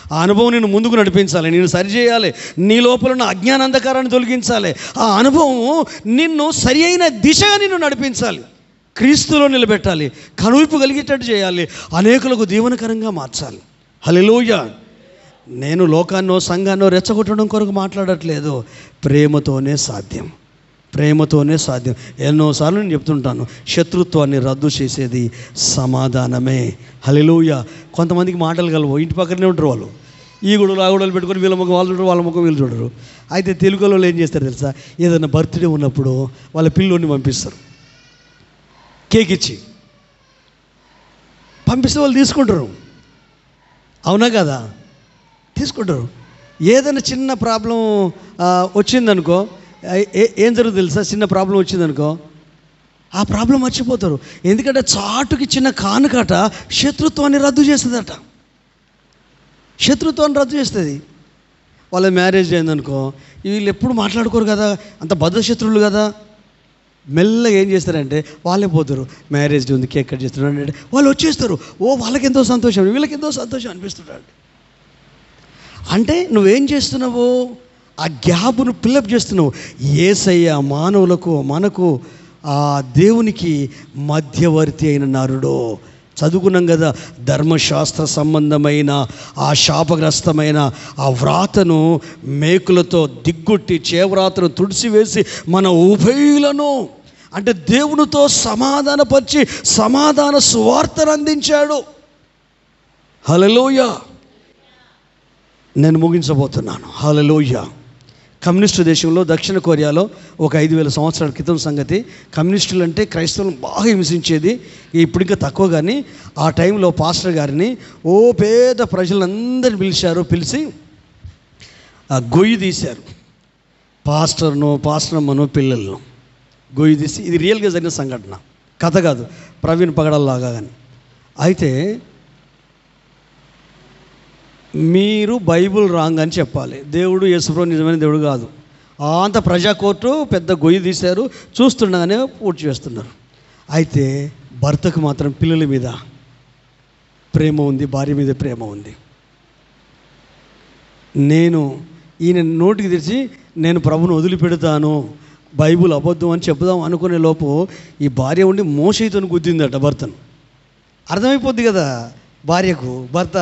ఆ అనుభవం నిన్ను ముందుకు నడిపించాలి, నేను సరిచేయాలి, నీ లోపల ఉన్న అజ్ఞాన అంధకారాన్ని తొలగించాలి. ఆ అనుభవం నిన్ను సరి అయిన దిశగా నిన్ను నడిపించాలి, క్రీస్తులో నిలబెట్టాలి, కనువిప్పు కలిగేటట్టు చేయాలి, అనేకులకు దీవెనకరంగా మార్చాలి. హల్లెలూయా. నేను లోకాన్నో సంఘాన్నో రెచ్చగొట్టడం కొరకు మాట్లాడట్లేదు. ప్రేమతోనే సాధ్యం, ప్రేమతోనే సాధ్యం. ఎన్నోసార్లు నేను చెప్తుంటాను, శత్రుత్వాన్ని రద్దు చేసేది సమాధానమే. హల్లెలూయా. కొంతమందికి మాటలు కలవు, ఇంటి పక్కనే ఉంటారు వాళ్ళు, ఈ గుడులు ఆ గుడులు పెట్టుకొని వీళ్ళ ముఖం వాళ్ళు చూడరు, వాళ్ళ ముఖం వీళ్ళు చూడరు. అయితే తెలుగులో ఏం చేస్తారు తెలుసా, ఏదైనా బర్త్డే ఉన్నప్పుడు వాళ్ళ పిల్లోని పంపిస్తారు, కేక్ ఇచ్చి పంపిస్తే వాళ్ళు తీసుకుంటారు. అవునా కదా? తీసుకుంటారు. ఏదైనా చిన్న ప్రాబ్లం వచ్చిందనుకో, ఏం జరుగుతుంది తెలుసా, చిన్న ప్రాబ్లం వచ్చిందనుకో ఆ ప్రాబ్లం మర్చిపోతారు. ఎందుకంటే చాటుకి చిన్న కానుకట శత్రుత్వాన్ని రద్దు చేస్తుందట, శత్రుత్వాన్ని రద్దు చేస్తుంది. వాళ్ళ మ్యారేజ్ అయిందనుకో, వీళ్ళు ఎప్పుడు మాట్లాడుకోరు కదా, అంత బద్ధశత్రువులు కదా, మెల్లగా ఏం చేస్తారంటే వాళ్ళే పోతారు, మ్యారేజ్ ఉంది, కేక్ కట్ చేస్తున్నాడు అంటే వాళ్ళు వచ్చేస్తారు. వాళ్ళకి ఎంతో సంతోషం, వీళ్ళకి ఎంతో సంతోషం అనిపిస్తున్నాడు. అంటే నువ్వేం చేస్తున్నావు, ఆ గ్యాప్ను ఫిల్అప్ చేస్తున్నావు. యేసయ్య మానవులకు మనకు ఆ దేవునికి మధ్యవర్తి అయిన నరుడు. చదువుకున్నాం కదా, ధర్మశాస్త్ర సంబంధమైన ఆ శాపగ్రస్తమైన ఆ వ్రాతను మేకులతో దిగ్గొట్టి చేవ్రాతను తుడిసివేసి మన ఉభయులను, అంటే దేవునితో సమాధానపరిచి సమాధాన సువార్తను అందించాడు. హల్లెలూయా. నేను ముగించబోతున్నాను. హల్లెలూయా. కమ్యూనిస్టు దేశంలో దక్షిణ కొరియాలో ఒక 5,000 సంవత్సరాల క్రితం సంగతి. కమ్యూనిస్టులు అంటే క్రైస్తవులను బాగా హింసించేది, ఇప్పుడు ఇంకా తక్కువ. కానీ ఆ టైంలో పాస్టర్ గారిని పేద ప్రజలందరినీ పిలిచి గొయ్యి తీశారు. పాస్టర్ను పిల్లలను గొయ్యి తీసి, ఇది రియల్గా జరిగిన సంఘటన, కథ కాదు, ప్రవీణ్ పగడల్లాగా. కానీ అయితే మీరు బైబుల్ రాంగ్ అని చెప్పాలి, దేవుడు యేసుప్రభు నిజమైన దేవుడు కాదు. అంత ప్రజా కోర్టు పెద్ద గొయ్యి తీశారు, చూస్తుండగానే పూర్తి చేస్తున్నారు. అయితే భర్తకు మాత్రం పిల్లల మీద ప్రేమ ఉంది, భార్య మీద ప్రేమ ఉంది. ఈయన నోటికి తెచ్చి నేను ప్రభుని వదిలిపెడతాను, బైబుల్ అబద్ధం అని చెప్దాం అనుకునే లోపు ఈ భార్య ఉండి మోషేతోని గుద్దిందట భర్తను. అర్థమైపోద్ది కదా భార్యకు, భర్త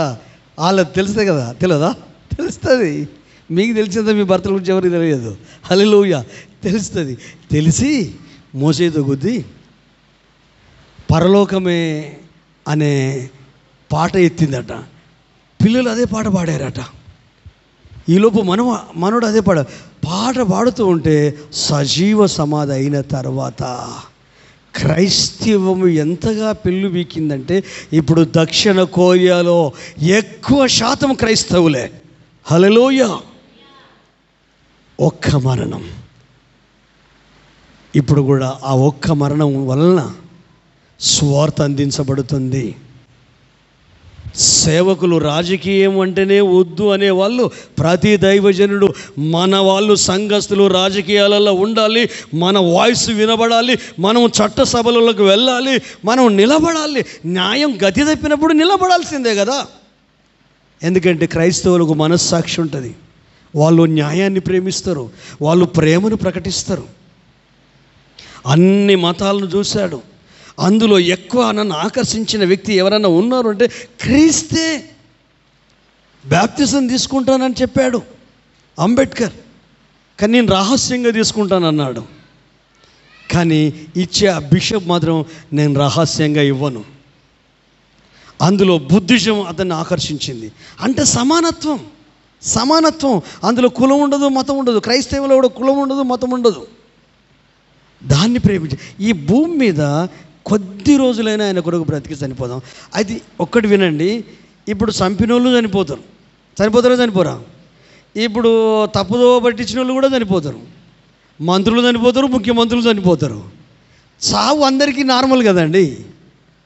వాళ్ళకి తెలుస్తుంది కదా, తెలియదా? తెలుస్తుంది. మీకు తెలిసిందా, మీ భర్తల గురించి ఎవరికి తెలియదు. హల్లెలూయా. తెలుస్తుంది. తెలిసి మోసేతో గుద్ది పరలోకమే అనే పాట ఎత్తిందట. పిల్లలు అదే పాట పాడారట. ఈలోపు మనోడు అదే పాట పాడుతూ ఉంటే సజీవ సమాధి అయిన తర్వాత క్రైస్తవము ఎంతగా పెళ్ళు వీకిందంటే ఇప్పుడు దక్షిణ కొరియాలో ఎక్కువ శాతం క్రైస్తవులే. హల్లెలూయా. ఒక్క మరణం, ఇప్పుడు కూడా ఆ ఒక్క మరణం వలన స్వార్థ అందించబడుతుంది. సేవకులు రాజకీయం అంటేనే వద్దు అనేవాళ్ళు, ప్రతి దైవజనుడు మన వాళ్ళు సంఘస్థులు రాజకీయాలలో ఉండాలి, మన వాయిస్ వినబడాలి, మనం చట్ట సభలకు వెళ్ళాలి, మనం నిలబడాలి. న్యాయం గతి తప్పినప్పుడు నిలబడాల్సిందే కదా. ఎందుకంటే క్రైస్తవులకు మనస్సాక్షి ఉంటుంది, వాళ్ళు న్యాయాన్ని ప్రేమిస్తారు, వాళ్ళు ప్రేమను ప్రకటిస్తారు. అన్ని మతాలను చూశాడు, అందులో ఎక్కువ నన్ను ఆకర్షించిన వ్యక్తి ఎవరైనా ఉన్నారు అంటే క్రీస్తే. బాప్తిజం తీసుకుంటానని చెప్పాడు అంబేద్కర్, కానీ నేను రహస్యంగా తీసుకుంటానన్నాడు. కానీ ఇచ్చే ఆ బిషప్ మాత్రం నేను రహస్యంగా ఇవ్వను. అందులో బుద్ధిజం అతన్ని ఆకర్షించింది. అంటే సమానత్వం, అందులో కులం ఉండదు, మతం ఉండదు. క్రైస్తవులో కూడా కులం ఉండదు, మతం ఉండదు. దాన్ని ప్రేమించి ఈ భూమి మీద కొద్ది రోజులైనా ఆయన కొరకు బ్రతికి చనిపోదాం. అది ఒక్కటి వినండి, ఇప్పుడు చంపినోళ్ళు చనిపోరా? ఇప్పుడు తప్పుదో పట్టించిన వాళ్ళు కూడా చనిపోతారు, మంత్రులు చనిపోతారు, ముఖ్యమంత్రులు చనిపోతారు. చావు అందరికీ నార్మల్ కదండి,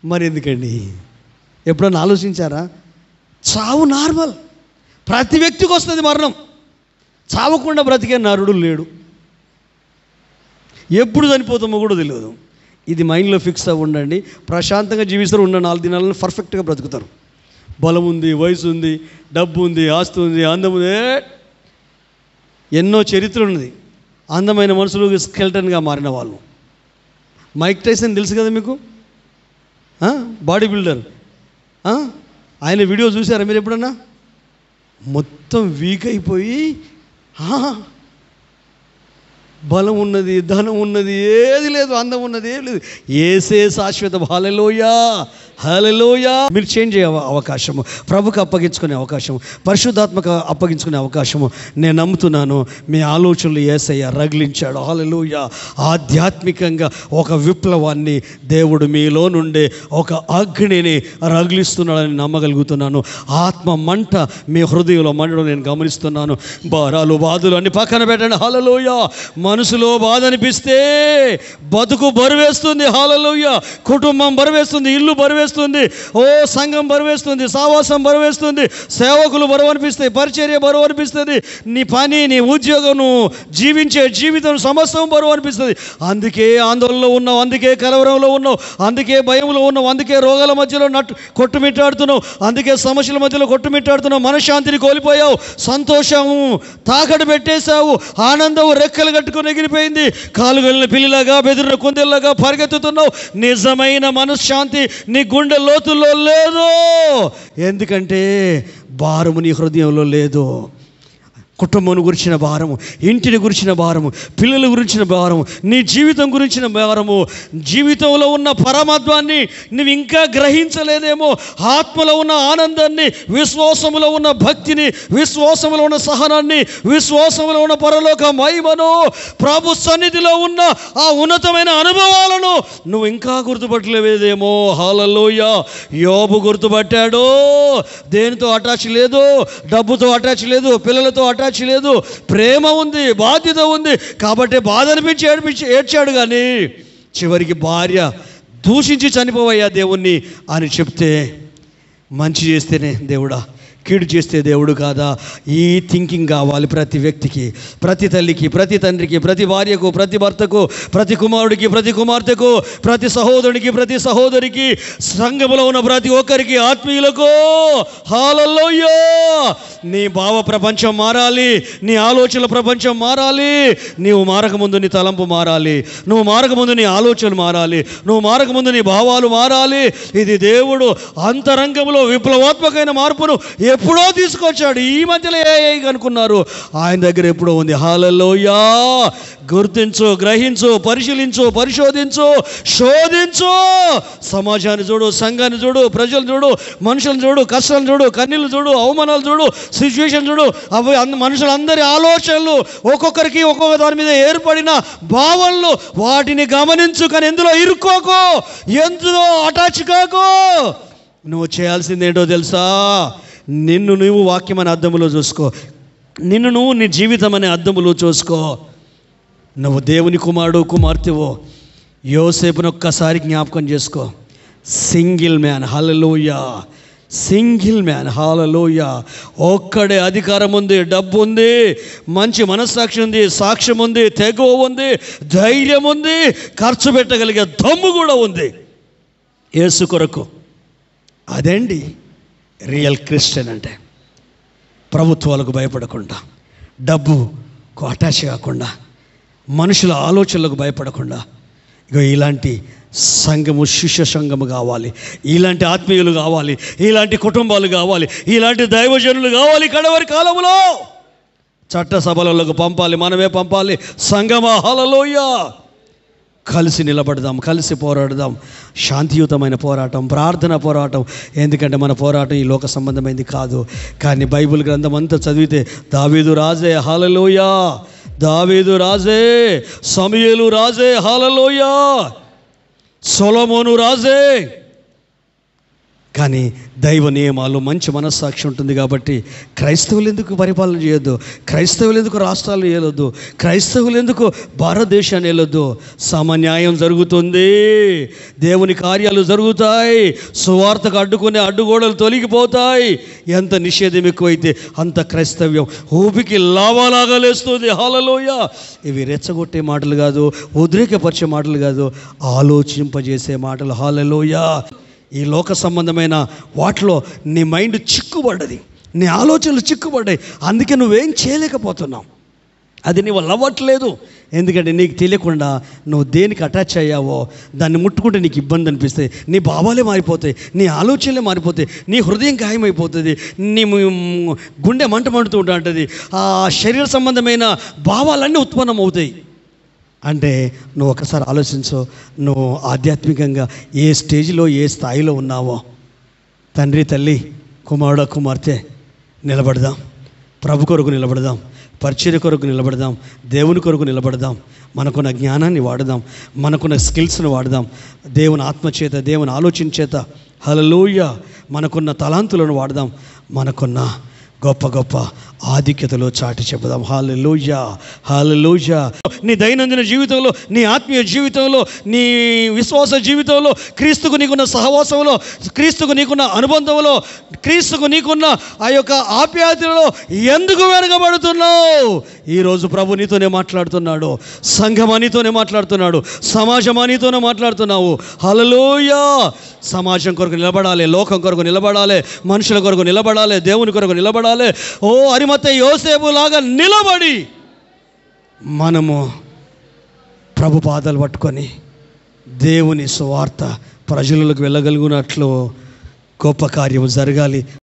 మరి ఎందుకండి? ఎప్పుడన్నా ఆలోచించారా? చావు నార్మల్, ప్రతి వ్యక్తికి వస్తుంది మరణం. చావకుండా బ్రతికే నరుడు లేడు. ఎప్పుడు చనిపోతామో కూడా తెలియదు. ఇది మైండ్లో ఫిక్స్ అవ్వ ఉండండి. ప్రశాంతంగా జీవిస్తారు, ఉన్న 4 దినాలను పర్ఫెక్ట్గా బ్రతుకుతారు. బలం ఉంది, వయసు ఉంది, డబ్బు ఉంది, ఆస్తి ఉంది, అందం ఉంది, ఎన్నో చరిత్ర ఉన్నది. అందమైన మనుషులు స్కెల్టన్గా మారిన వాళ్ళు. మైక్ టైసన్ తెలుసు కదా మీకు, బాడీ బిల్డర్. ఆయన వీడియో చూసారా మీరు ఎప్పుడన్నా? మొత్తం వీక్ అయిపోయి, బలం ఉన్నది, ధనం ఉన్నది, ఏది లేదు, అందం ఉన్నది ఏది లేదు. ఏసే శాశ్వతం. హల్లెలూయా, హల్లెలూయా. మీరు చేంజ్ అయ్యే అవకాశము, ప్రభుకు అప్పగించుకునే అవకాశము, పరిశుద్ధాత్మక అప్పగించుకునే అవకాశము నేను నమ్ముతున్నాను. మీ ఆలోచనలు యేసయ్య రగిలించాడు. హల్లెలూయా. ఆధ్యాత్మికంగా ఒక విప్లవాన్ని దేవుడు మీలో నుండే ఒక అగ్నిని రగిలిస్తున్నాడని నమ్మగలుగుతున్నాను. ఆత్మ మంట మీ హృదయంలో మండడం నేను గమనిస్తున్నాను. భారాలు, బాధలు అన్ని పక్కన పెట్టండి. హల్లెలూయా. మనసులో బాధ అనిపిస్తే బతుకు బరువేస్తుంది. హల్లెలూయా. కుటుంబం బరువేస్తుంది, ఇల్లు బరువేస్తుంది, సంఘం బరువేస్తుంది, సావాసం బరువేస్తుంది, సేవకులు బరువు అనిపిస్తాయి, పరిచర్య బరువు అనిపిస్తుంది, నీ పని, నీ ఉద్యోగం, నువ్వు జీవించే జీవితం సమస్తం బరువు అనిపిస్తుంది. అందుకే ఆందోళనలో ఉన్నావు, అందుకే కలవరంలో ఉన్నావు, అందుకే భయంలో ఉన్నావు, అందుకే రోగాల మధ్యలో కొట్టుమిట్టాడుతున్నావు, అందుకే సమస్యల మధ్యలో కొట్టుమిట్టాడుతున్నావు, మనశ్శాంతిని కోల్పోయావు, సంతోషము తాకట్టు పెట్టేశావు, ఆనందం రెక్కలు కట్టుకుని ఎగిరిపోయింది, కాలు వెళ్ళిన పిల్లిలాగా బెదిరిన కుందేలాగా పరిగెత్తుతున్నావు. నిజమైన మనశ్శాంతి నీ గుండె లోతుల్లో లేదు. ఎందుకంటే భారము నీ హృదయంలో లేదు. కుటుంబం గురించిన భారము, ఇంటిని గురించిన భారము, పిల్లల గురించిన భారము, నీ జీవితం గురించిన భారము, జీవితంలో ఉన్న పరమాత్మాన్ని నువ్వు ఇంకా గ్రహించలేదేమో. ఆత్మలో ఉన్న ఆనందాన్ని, విశ్వాసములో ఉన్న భక్తిని, విశ్వాసములో ఉన్న సహనాన్ని, విశ్వాసములో ఉన్న పరలోక మహిమను, ప్రభు సన్నిధిలో ఉన్న ఆ ఉన్నతమైన అనుభవాలను నువ్వు ఇంకా గుర్తుపట్టలేదేమో. హల్లెలూయా. యోబు గుర్తుపట్టాడు. దేనితో అటాచ్ లేదు, డబ్బుతో అటాచ్ లేదు, పిల్లలతో అటాచ్ లేదు, ప్రేమ ఉంది, బాధ్యత ఉంది. కాబట్టి బాధ అనిపించి ఏడ్చాడు. కానీ చివరికి భార్య దూషించి చనిపోవయ్యా దేవుణ్ణి అని చెప్తే, మంచి చేస్తేనే దేవుడా, కీడు చేస్తే దేవుడు కాదా? ఈ థింకింగ్ కావాలి ప్రతి వ్యక్తికి, ప్రతి తల్లికి, ప్రతి తండ్రికి, ప్రతి భార్యకు, ప్రతి భర్తకు, ప్రతి కుమారుడికి, ప్రతి కుమార్తెకు, ప్రతి సహోదరునికి, ప్రతి సహోదరికి, సంఘములో ఉన్న ప్రతి ఒక్కరికి, ఆత్మీయులకు. హల్లెలూయా. నీ భావ ప్రపంచం మారాలి, నీ ఆలోచనల ప్రపంచం మారాలి. నీవు మారకముందు నీ తలంపు మారాలి, నువ్వు మారకముందు నీ ఆలోచనలు మారాలి, నువ్వు మారకముందు నీ భావాలు మారాలి. ఇది దేవుడు అంతరంగంలో విప్లవాత్మకమైన మార్పును ఎప్పుడో తీసుకొచ్చాడు. ఈ మధ్యలో అనుకున్నారు, ఆయన దగ్గర ఎప్పుడో ఉంది. హల్లెలూయా. గుర్తించు, గ్రహించు, పరిశీలించు, పరిశోధించు, శోధించు. సమాజాన్ని చూడు, సంఘాన్ని చూడు, ప్రజలు చూడు, మనుషులను చూడు, కష్టాలను చూడు, కన్నీళ్ళు చూడు, అవమానాలు చూడు, సిచ్యువేషన్ చూడు. అవి మనుషులందరి ఆలోచనలు, ఒక్కొక్కరికి ఒక్కొక్క దాని మీద ఏర్పడిన భావనలు, వాటిని గమనించు. కానీ ఎందులో ఇరుక్కోకు, ఎందులో అటాచ్ కాకు. నువ్వు చేయాల్సింది ఏంటో తెలుసా? నిన్ను నువ్వు వాక్యం అనే అద్దములో చూసుకో, నిన్ను నువ్వు నీ జీవితం అనే అద్దములో చూసుకో. నువ్వు దేవుని కుమారుడు, కుమార్తెవో. యోసేపును ఒక్కసారి జ్ఞాపకం చేసుకో. Single man. Hallelujah. Single man. Hallelujah. ఒక్కడే అధికారం ఉంది, డబ్బు ఉంది, మంచి మనస్సాక్షి ఉంది, సాక్ష్యం ఉంది, తెగువ ఉంది, ధైర్యం ఉంది, ఖర్చు పెట్టగలిగే దమ్ము కూడా ఉంది యేసు కొరకు. అదండి రియల్ క్రిస్టియన్ అంటే. ప్రభుత్వాలకు భయపడకుండా, డబ్బుకు అటాచ్ కాకుండా, మనుషుల ఆలోచనలకు భయపడకుండా, ఇగో ఇలాంటి సంఘము, శిష్య సంఘము కావాలి, ఇలాంటి ఆత్మీయులు కావాలి, ఇలాంటి కుటుంబాలు కావాలి, ఇలాంటి దైవజనులు కావాలి. కడవరి కాలంలో చట్ట సభలకు పంపాలి, మనమే పంపాలి. సంఘమా, హల్లెలూయా. కలిసి నిలబడదాం, కలిసి పోరాడదాం. శాంతియుతమైన పోరాటం, ప్రార్థన పోరాటం. ఎందుకంటే మన పోరాటం ఈ లోక సంబంధమైనది కాదు. కానీ బైబిల్ గ్రంథం అంతా చదివితే దావీదు రాజే, హల్లెలూయా, దావీదు రాజే, సమూయేలు రాజే, హల్లెలూయా, సొలొమోను రాజే. కానీ దైవ నియమాలు, మంచి మనస్సాక్షి ఉంటుంది కాబట్టి క్రైస్తవులు ఎందుకు పరిపాలన చేయొద్దు, క్రైస్తవులు ఎందుకు రాష్ట్రాలు వెళ్ళొద్దు, క్రైస్తవులు ఎందుకు భారతదేశాన్ని వెళ్ళొద్దు. సమన్యాయం జరుగుతుంది, దేవుని కార్యాలు జరుగుతాయి, సువార్తకు అడ్డుకునే అడ్డుగోడలు తొలగిపోతాయి. ఎంత నిషేధం ఎక్కువైతే అంత క్రైస్తవ్యం ఊపికి లావాలాగా లేస్తుంది. హల్లెలూయా. ఇవి రెచ్చగొట్టే మాటలు కాదు, ఉద్రేకపరిచే మాటలు కాదు, ఆలోచింపజేసే మాటలు. హల్లెలూయా. ఈ లోక సంబంధమైన వాటిలో నీ మైండ్ చిక్కుబడ్డది, నీ ఆలోచనలు చిక్కుబడ్డాయి, అందుకే నువ్వేం చేయలేకపోతున్నావు. అది నీ వల్ల అవ్వట్లేదు. ఎందుకంటే నీకు తెలియకుండా నువ్వు దేనికి అటాచ్ అయ్యావో దాన్ని ముట్టుకుంటే నీకు ఇబ్బంది అనిపిస్తాయి, నీ భావాలే మారిపోతాయి, నీ ఆలోచనలే మారిపోతాయి, నీ హృదయం గాయమైపోతుంది, నీ గుండె మంటూ ఉంటుంది, ఆ శరీర సంబంధమైన భావాలన్నీ ఉత్పన్నం అవుతాయి. అంటే నువ్వు ఒకసారి ఆలోచించు, నువ్వు ఆధ్యాత్మికంగా ఏ స్టేజ్లో, ఏ స్థాయిలో ఉన్నావో. తండ్రి, తల్లి, కుమారుడు, కుమార్తె నిలబడదాం, ప్రభు కొరకు నిలబడదాం, పరిచర్య కొరకు నిలబడదాం, దేవుని కొరకు నిలబడదాం. మనకున్న జ్ఞానాన్ని వాడదాం, మనకున్న స్కిల్స్ని వాడదాం, దేవుని ఆత్మచేత, దేవుని ఆలోచన చేత. హల్లెలూయా. మనకున్న తలాంతులను వాడదాం, మనకున్న గొప్ప గొప్ప ఆధిక్యతలో చాటి చెప్పుదాం. హల్లెలూయా, హల్లెలూయా. నీ దైనందిన జీవితంలో, నీ ఆత్మీయ జీవితంలో, నీ విశ్వాస జీవితంలో, క్రీస్తుకు నీకున్న సహవాసంలో, క్రీస్తుకు నీకున్న అనుబంధంలో, క్రీస్తుకు నీకున్న ఆ యొక్క ఆప్యాయతలో ఎందుకు వెనకబడుతున్నావు? ఈరోజు ప్రభు నీతోనే మాట్లాడుతున్నాడు, సంఘం నీతోనే మాట్లాడుతున్నాడు, సమాజం నీతోనే మాట్లాడుతున్నావు. హల్లెలూయా. సమాజం కొరకు నిలబడాలి, లోకం కొరకు నిలబడాలి, మనుషుల కొరకు నిలబడాలి, దేవుని కొరకు నిలబడాలి. ఓ అరిమత్తయి యోసేపు లాగా నిలబడి మనము ప్రభు పాదాలు పట్టుకొని దేవుని సువార్త ప్రజలకు వెళ్ళగలిగినట్లు గొప్ప కార్యం జరగాలి.